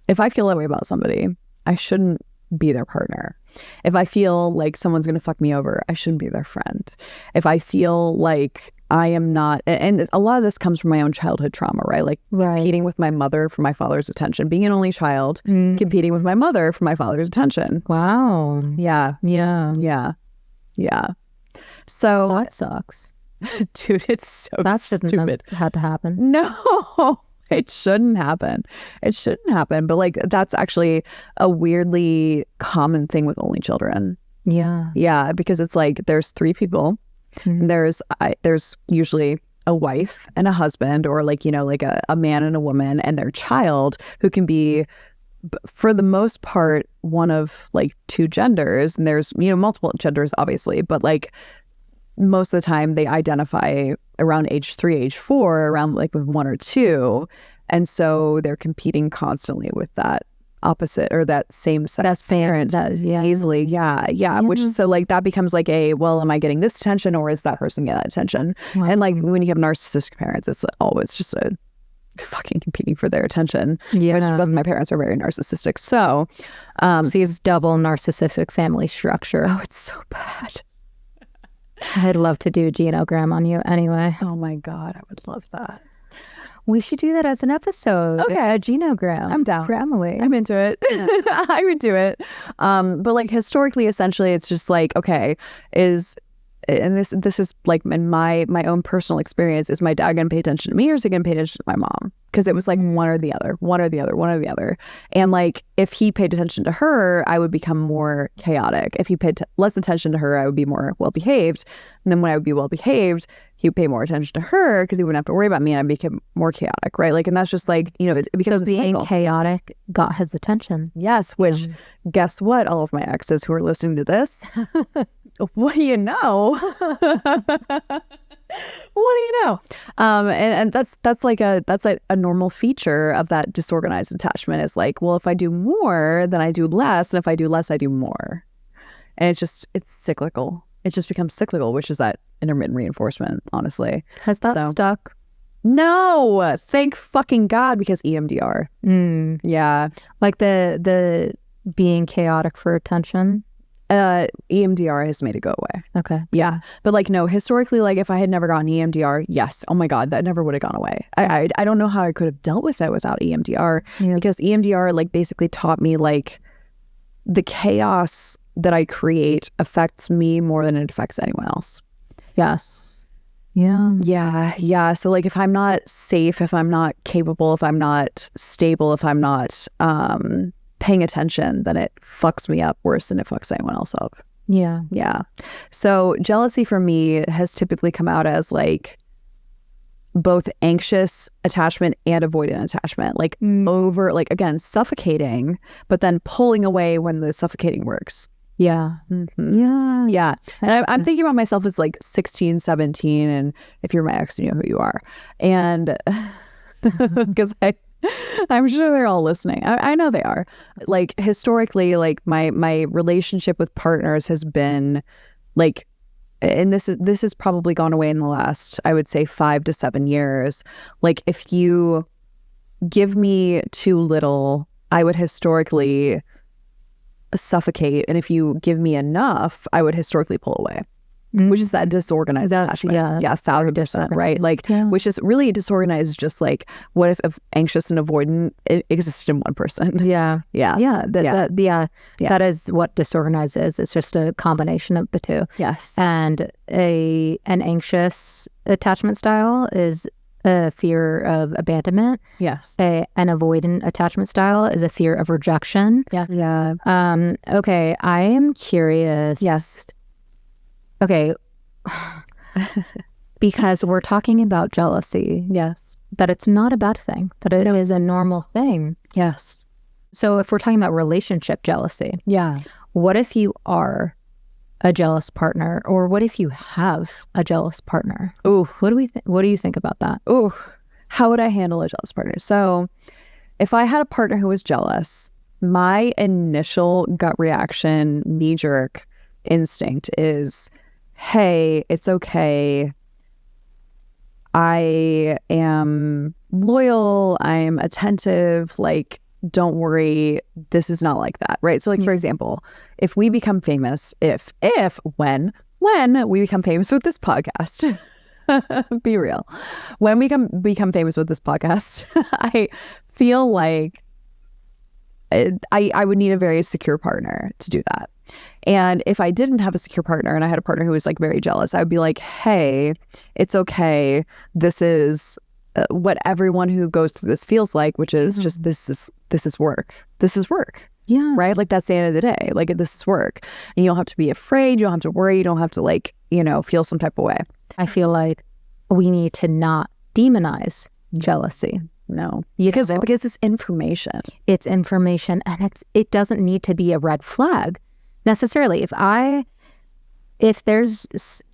if I feel that way about somebody, I shouldn't be their partner. If I feel like someone's going to fuck me over, I shouldn't be their friend. If I feel like I am not, and a lot of this comes from my own childhood trauma, right? Like competing with my mother for my father's attention, being an only child, competing with my mother for my father's attention. Wow. Yeah. So that sucks. Dude, it's so that stupid. Shouldn't have had to happen. No, it shouldn't happen. But like, that's actually a weirdly common thing with only children. Yeah. Because it's like, there's three people. There's usually a wife and a husband, or like, you know, like a man and a woman and their child, who can be, for the most part, one of like two genders. And there's, you know, multiple genders, obviously, but like most of the time they identify around age 3, age 4, around like with one or two. And so they're competing constantly with that opposite or that same sex parent easily. Yeah. Which is so like that becomes like well, am I getting this attention or is that person getting that attention? Wow. And like when you have narcissistic parents, it's always just a fucking competing for their attention. Which both my parents are very narcissistic. So so you have double narcissistic family structure. Oh, it's so bad. I'd love to do a genogram on you anyway. Oh my God, I would love that. We should do that as an episode. Okay. A genogram. I'm down. For Emily. I'm into it. Yeah. I would do it. But like historically, essentially, it's just like, okay, and this is like in my own personal experience, is my dad going to pay attention to me or is he going to pay attention to my mom? Because it was like one or the other. And like if he paid attention to her, I would become more chaotic. If he paid less attention to her, I would be more well-behaved. And then when I would be well-behaved, he would pay more attention to her because he wouldn't have to worry about me and I'd become more chaotic, right? Like, and that's just like, you know, it becomes so being chaotic got his attention. Yes, which guess what? All of my exes who are listening to this, what do you know? What do you know? And that's like a normal feature of that disorganized attachment is like, well, if I do more, then I do less, and if I do less, I do more. And it's cyclical. It just becomes cyclical, which is that intermittent reinforcement, honestly. Has that stuck? No, thank fucking God, because EMDR. Yeah. Like the being chaotic for attention. EMDR has made it go away. Okay. Yeah. But like, no, historically, like if I had never gotten EMDR, yes. Oh my God, that never would have gone away. I don't know how I could have dealt with it without EMDR because EMDR like basically taught me like the chaos that I create affects me more than it affects anyone else. Yes. Yeah. So like if I'm not safe, if I'm not capable, if I'm not stable, if I'm not paying attention, then it fucks me up worse than it fucks anyone else up. Yeah. Yeah. So jealousy for me has typically come out as like both anxious attachment and avoidant attachment, like over, like, again, suffocating, but then pulling away when the suffocating works. Yeah. Yeah. Yeah. And I'm thinking about myself as like 16, 17. And if you're my ex, you know who you are. And because I'm sure they're all listening. I know they are. Like, historically, like my relationship with partners has been like, and this has probably gone away in the last, I would say, 5 to 7 years. Like, if you give me too little, I would historically suffocate, and if you give me enough, I would historically pull away. Which is that disorganized attachment. Yeah, 1,000%, right? Like, which is really disorganized. Just like, what if anxious and avoidant existed in one person? That is what disorganized is. It's just a combination of the two. Yes. And an anxious attachment style is a fear of abandonment. Yes. An avoidant attachment style is a fear of rejection. Yeah. Okay, I am curious. Yes. Okay, because we're talking about jealousy. Yes. That it's not a bad thing, that it is a normal thing. Yes. So if we're talking about relationship jealousy, yeah, what if you are a jealous partner, or what if you have a jealous partner? Ooh. What do you think about that? Ooh, how would I handle a jealous partner? So if I had a partner who was jealous, my initial gut reaction, knee-jerk instinct is, hey, it's okay. I am loyal. I'm attentive. Like, don't worry. This is not like that, right? So, like, for example, if we become famous, when we become famous with this podcast, be real. When we become famous with this podcast, I feel like I would need a very secure partner to do that. And if I didn't have a secure partner and I had a partner who was like very jealous, I would be like, hey, it's okay. This is what everyone who goes through this feels like, which is just, this is work. This is work. Yeah. Right? Like, that's the end of the day. Like, this is work. And you don't have to be afraid. You don't have to worry. You don't have to, like, feel some type of way. I feel like we need to not demonize jealousy. No, because it's information. It's information, and it doesn't need to be a red flag necessarily. If there's,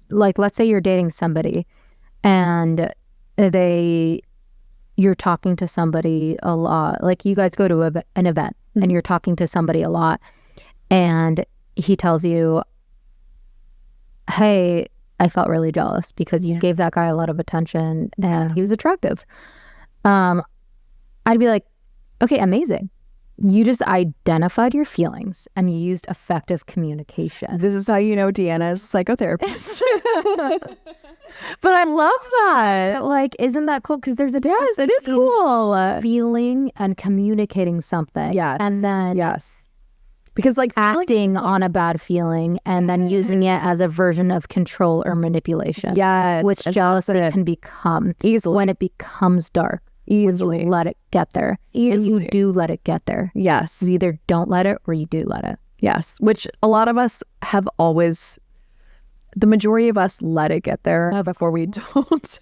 like, let's say you're dating somebody and you're talking to somebody a lot, like you guys go to an event and you're talking to somebody a lot, and he tells you, hey, I felt really jealous because you gave that guy a lot of attention and he was attractive. I'd be like, okay, amazing. You just identified your feelings and you used effective communication. This is how you know Deanna is a psychotherapist. But I love that. Like, isn't that cool? Because there's a difference. Yes, it is cool. Feeling and communicating something. Yes. And then because, like, acting on a bad feeling and then using it as a version of control or manipulation. Yes. Which jealousy can become easily when it becomes dark. Easily. When you let it get there. Easily. And you do let it get there. Yes. You either don't let it or you do let it. Yes. Which a lot of us have always, the majority of us let it get there before we don't.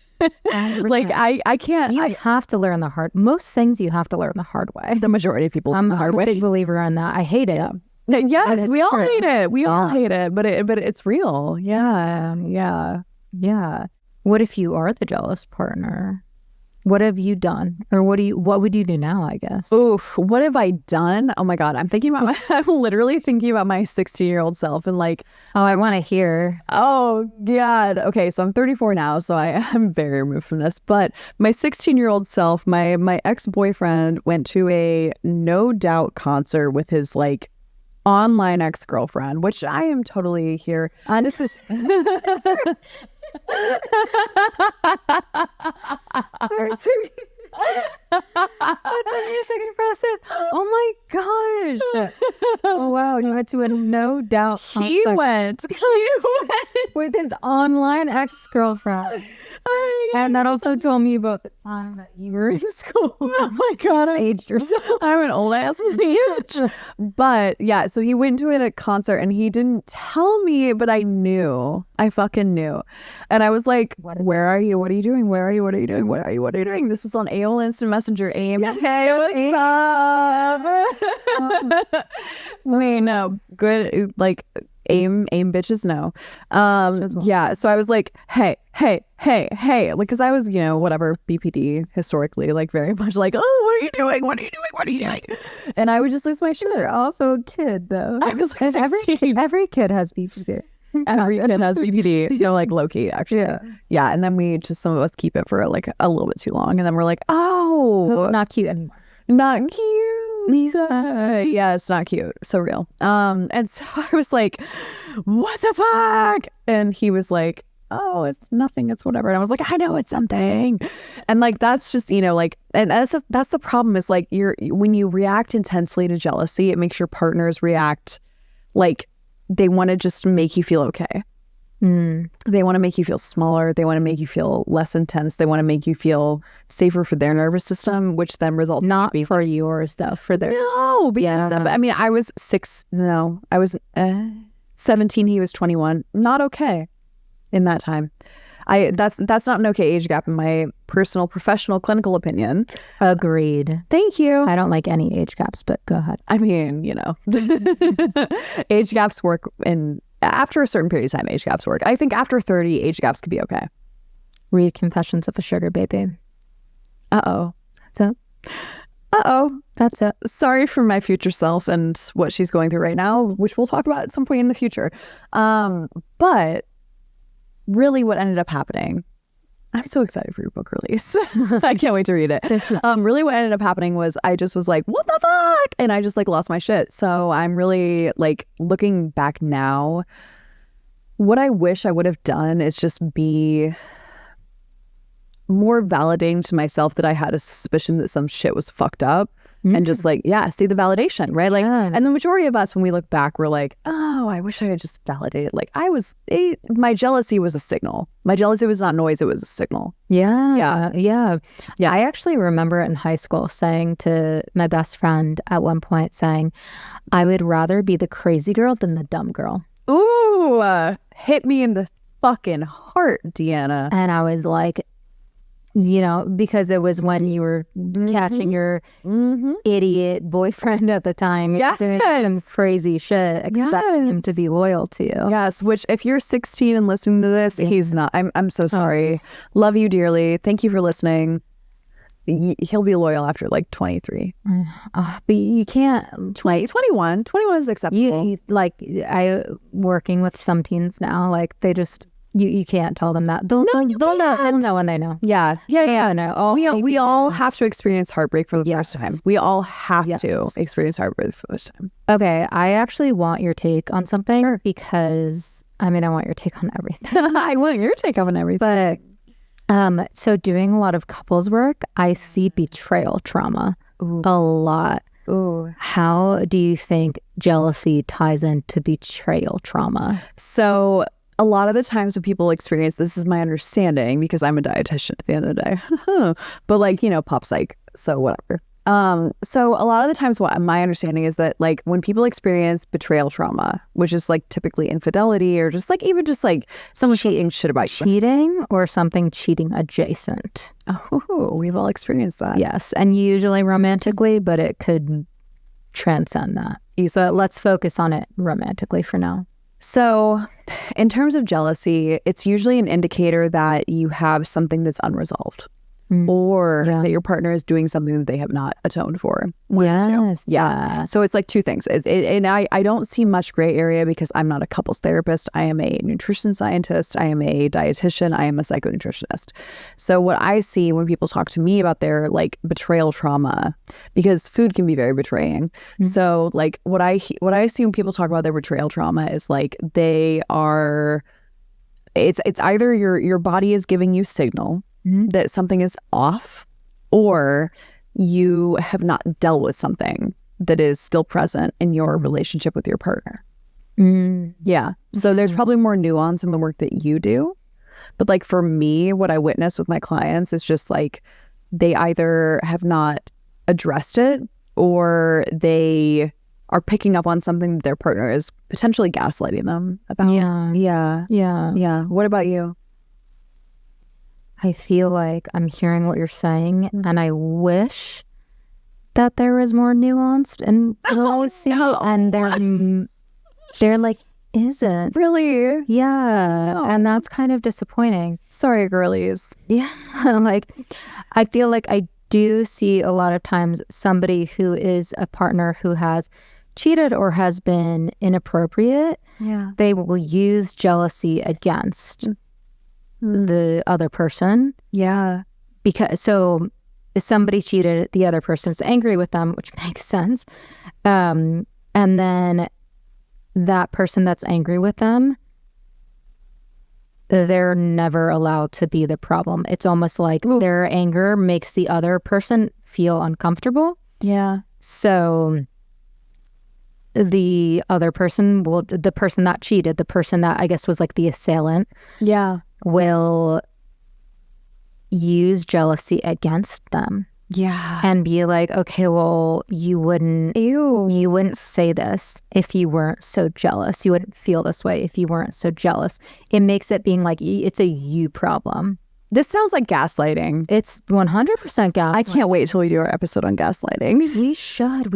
Like, I can't. You have to learn the hard. Most things you have to learn the hard way. The majority of people I'm the hard way. I'm a big believer in that. I hate it. Yeah. Yes, we all hate it. We all hate it, but it's real. Yeah. What if you are the jealous partner? What have you done? Or what would you do now, I guess? Oof, what have I done? Oh my God. I'm literally thinking about my 16-year-old self and like, oh, I want to hear. Oh God. Okay. So I'm 34 now. So I am very removed from this, but my 16-year-old self, my ex-boyfriend went to a No Doubt concert with his like online ex-girlfriend, which I am totally here. This is a second process. Oh my gosh. Oh wow, you went to a no doubt. He went with his online ex-girlfriend. And that also told me about the time that you were in school. Oh my God. I aged yourself. I'm an old ass bitch. But yeah, so he went to a concert and he didn't tell me, but I knew. I fucking knew. And I was like, where are you? What are you doing? Where are you? What are you doing? What are you? What are you doing? This was on AOL Instant Messenger. Hey, what's up? Wait, no. Good. Like, aim bitches, no. Yeah, so I was like, hey, like, because I was, whatever, BPD historically, like very much like, oh, what are you doing, what are you doing, and I would just lose my shit. You're also a kid though. I was like 16. Every kid has BPD. Every kid has BPD, like low-key actually. Yeah, and then some of us keep it for like a little bit too long, and then we're like, oh, not cute anymore. Not cute. Lisa. Yeah, it's not cute. So real. And so I was like, what the fuck? And he was like, oh, it's nothing, it's whatever. And I was like, I know it's something. And like, that's just, like, and that's the problem is like when you react intensely to jealousy, it makes your partners react like they want to just make you feel okay. They want to make you feel smaller. They want to make you feel less intense. They want to make you feel safer for their nervous system, which then results not in for yours though. For their because I mean, I was 17. He was 21. Not okay in that time. That's not an okay age gap in my personal, professional, clinical opinion. Agreed. Thank you. I don't like any age gaps, but go ahead. I mean, age gaps work after a certain period of time. Age gaps work. I think after 30, age gaps could be okay. Read Confessions of a Sugar Baby. Uh-oh. That's it. Uh-oh. That's it. Sorry for my future self and what she's going through right now, which we'll talk about at some point in the future. But really what ended up happening, I'm so excited for your book release. I can't wait to read it. Really what ended up happening was I just was like, what the fuck? And I just like lost my shit. So I'm really like looking back now, what I wish I would have done is just be more validating to myself that I had a suspicion that some shit was fucked up. And just like, see the validation, right? Like, and the majority of us, when we look back, we're like, oh, I wish I had just validated. Like my jealousy was a signal. My jealousy was not noise. It was a signal. Yeah. I actually remember in high school saying to my best friend at one point saying, I would rather be the crazy girl than the dumb girl. Ooh, hit me in the fucking heart, Deanna. And I was like, because it was when you were catching your idiot boyfriend at the time doing some crazy shit, expecting him to be loyal to you. Yes, which if you're 16 and listening to this, he's not. I'm so sorry. Love you dearly. Thank you for listening. He'll be loyal after like 23. But you can't... 21 is acceptable. I working with some teens now, like they just... You can't tell them that. They'll know when they know. Yeah. No. We all have to experience heartbreak for the first time. We all have to experience heartbreak for the first time. Okay, I actually want your take on something because, I mean, I want your take on everything. I want your take on everything. But, so doing a lot of couples work, I see betrayal trauma a lot. Ooh. How do you think jealousy ties into betrayal trauma? So... a lot of the times when people experience, this is my understanding because I'm a dietitian at the end of the day, but like, pop psych, so whatever. So a lot of the times what my understanding is that like when people experience betrayal trauma, which is like typically infidelity or just like even just like someone cheating shit about you. Cheating or something cheating adjacent. Oh, we've all experienced that. Yes, and usually romantically, but it could transcend that. So let's focus on it romantically for now. So in terms of jealousy, it's usually an indicator that you have something that's unresolved or that your partner is doing something that they have not atoned for. Yes. Yeah. So it's like two things. And I don't see much gray area because I'm not a couples therapist. I am a nutrition scientist. I am a dietitian. I am a psychonutritionist. So what I see when people talk to me about their like betrayal trauma, because food can be very betraying. So like what I see when people talk about their betrayal trauma is like they are, it's either your body is giving you signal that something is off, or you have not dealt with something that is still present in your relationship with your partner. Yeah. So there's probably more nuance in the work that you do. But like for me, what I witness with my clients is just like they either have not addressed it or they are picking up on something that their partner is potentially gaslighting them about. Yeah. What about you? I feel like I'm hearing what you're saying, and I wish that there was more nuanced and policy, and there like isn't. Really? Yeah. And that's kind of disappointing. Sorry, girlies. Yeah. Like, I feel like I do see a lot of times somebody who is a partner who has cheated or has been inappropriate. Yeah. They will use jealousy against the other person. Yeah. Because so if somebody cheated, the other person is angry with them, which makes sense. And then that person that's angry with them, they're never allowed to be the problem. It's almost like their anger makes the other person feel uncomfortable. Yeah. So the other person will, the person that cheated, the person that I guess was like the assailant, will use jealousy against them. Yeah. And be like, okay, well, you wouldn't say this if you weren't so jealous. You wouldn't feel this way if you weren't so jealous. It makes it being like, it's a you problem. This sounds like gaslighting. It's 100% gaslighting. I can't wait till we do our episode on gaslighting. We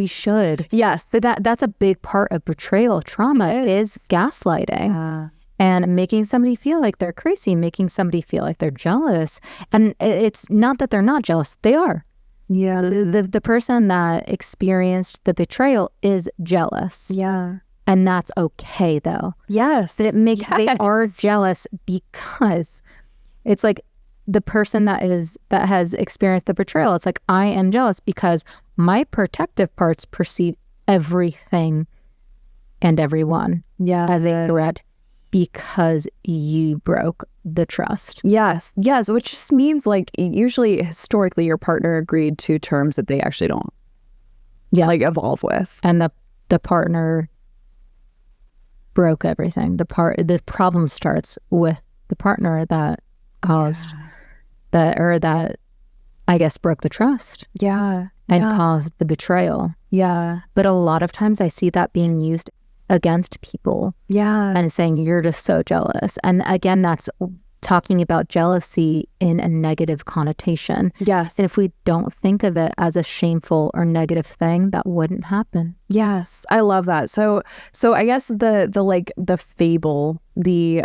should. Yes. But that's a big part of betrayal trauma is gaslighting. And making somebody feel like they're crazy, making somebody feel like they're jealous. And it's not that they're not jealous. They are. Yeah. The person that experienced the betrayal is jealous. Yeah. And that's okay though. Yes. But they are jealous because it's like the person that has experienced the betrayal, it's like, I am jealous because my protective parts perceive everything and everyone as a threat because you broke the trust. Yes, which just means like usually historically your partner agreed to terms that they actually don't like evolve with. And the partner broke everything. The problem starts with the partner that caused that I guess broke the trust. Yeah. And caused the betrayal. Yeah. But a lot of times I see that being used against people. Yeah. And saying you're just so jealous. And again, that's talking about jealousy in a negative connotation. Yes. And if we don't think of it as a shameful or negative thing, that wouldn't happen. Yes. I love that. So I guess the fable, the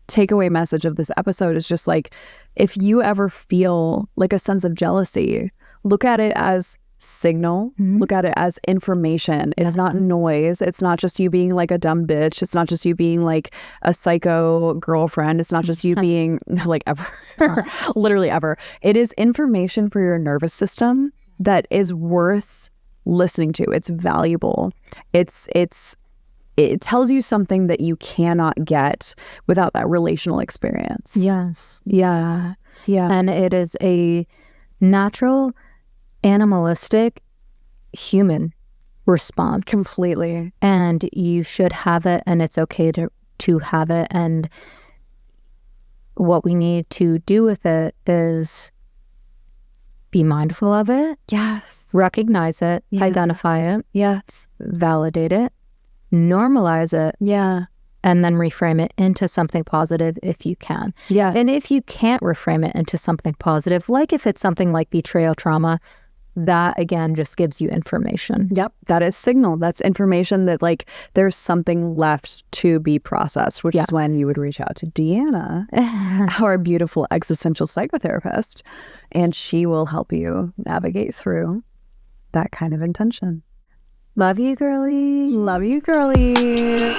takeaway message of this episode is just like, if you ever feel like a sense of jealousy, look at it as signal. Look at it as information. It's not noise. It's not just you being like a dumb bitch. It's not just you being like a psycho girlfriend. It's not just you being like ever, literally ever. It is information for your nervous system that is worth listening to. It's valuable. It tells you something that you cannot get without that relational experience. Yes. Yeah. And it is a natural, animalistic, human response. Completely. And you should have it, and it's okay to have it. And what we need to do with it is be mindful of it. Yes. Recognize it. Identify it. Yes. Validate it. Normalize it. Yeah. And then reframe it into something positive if you can. Yes. And if you can't reframe it into something positive, like if it's something like betrayal trauma, that again just gives you information. Yep. That is signal. That's information that like there's something left to be processed, which is when you would reach out to Deanna, our beautiful existential psychotherapist, and she will help you navigate through that kind of intention. Love you, girlie. Love you, girlie.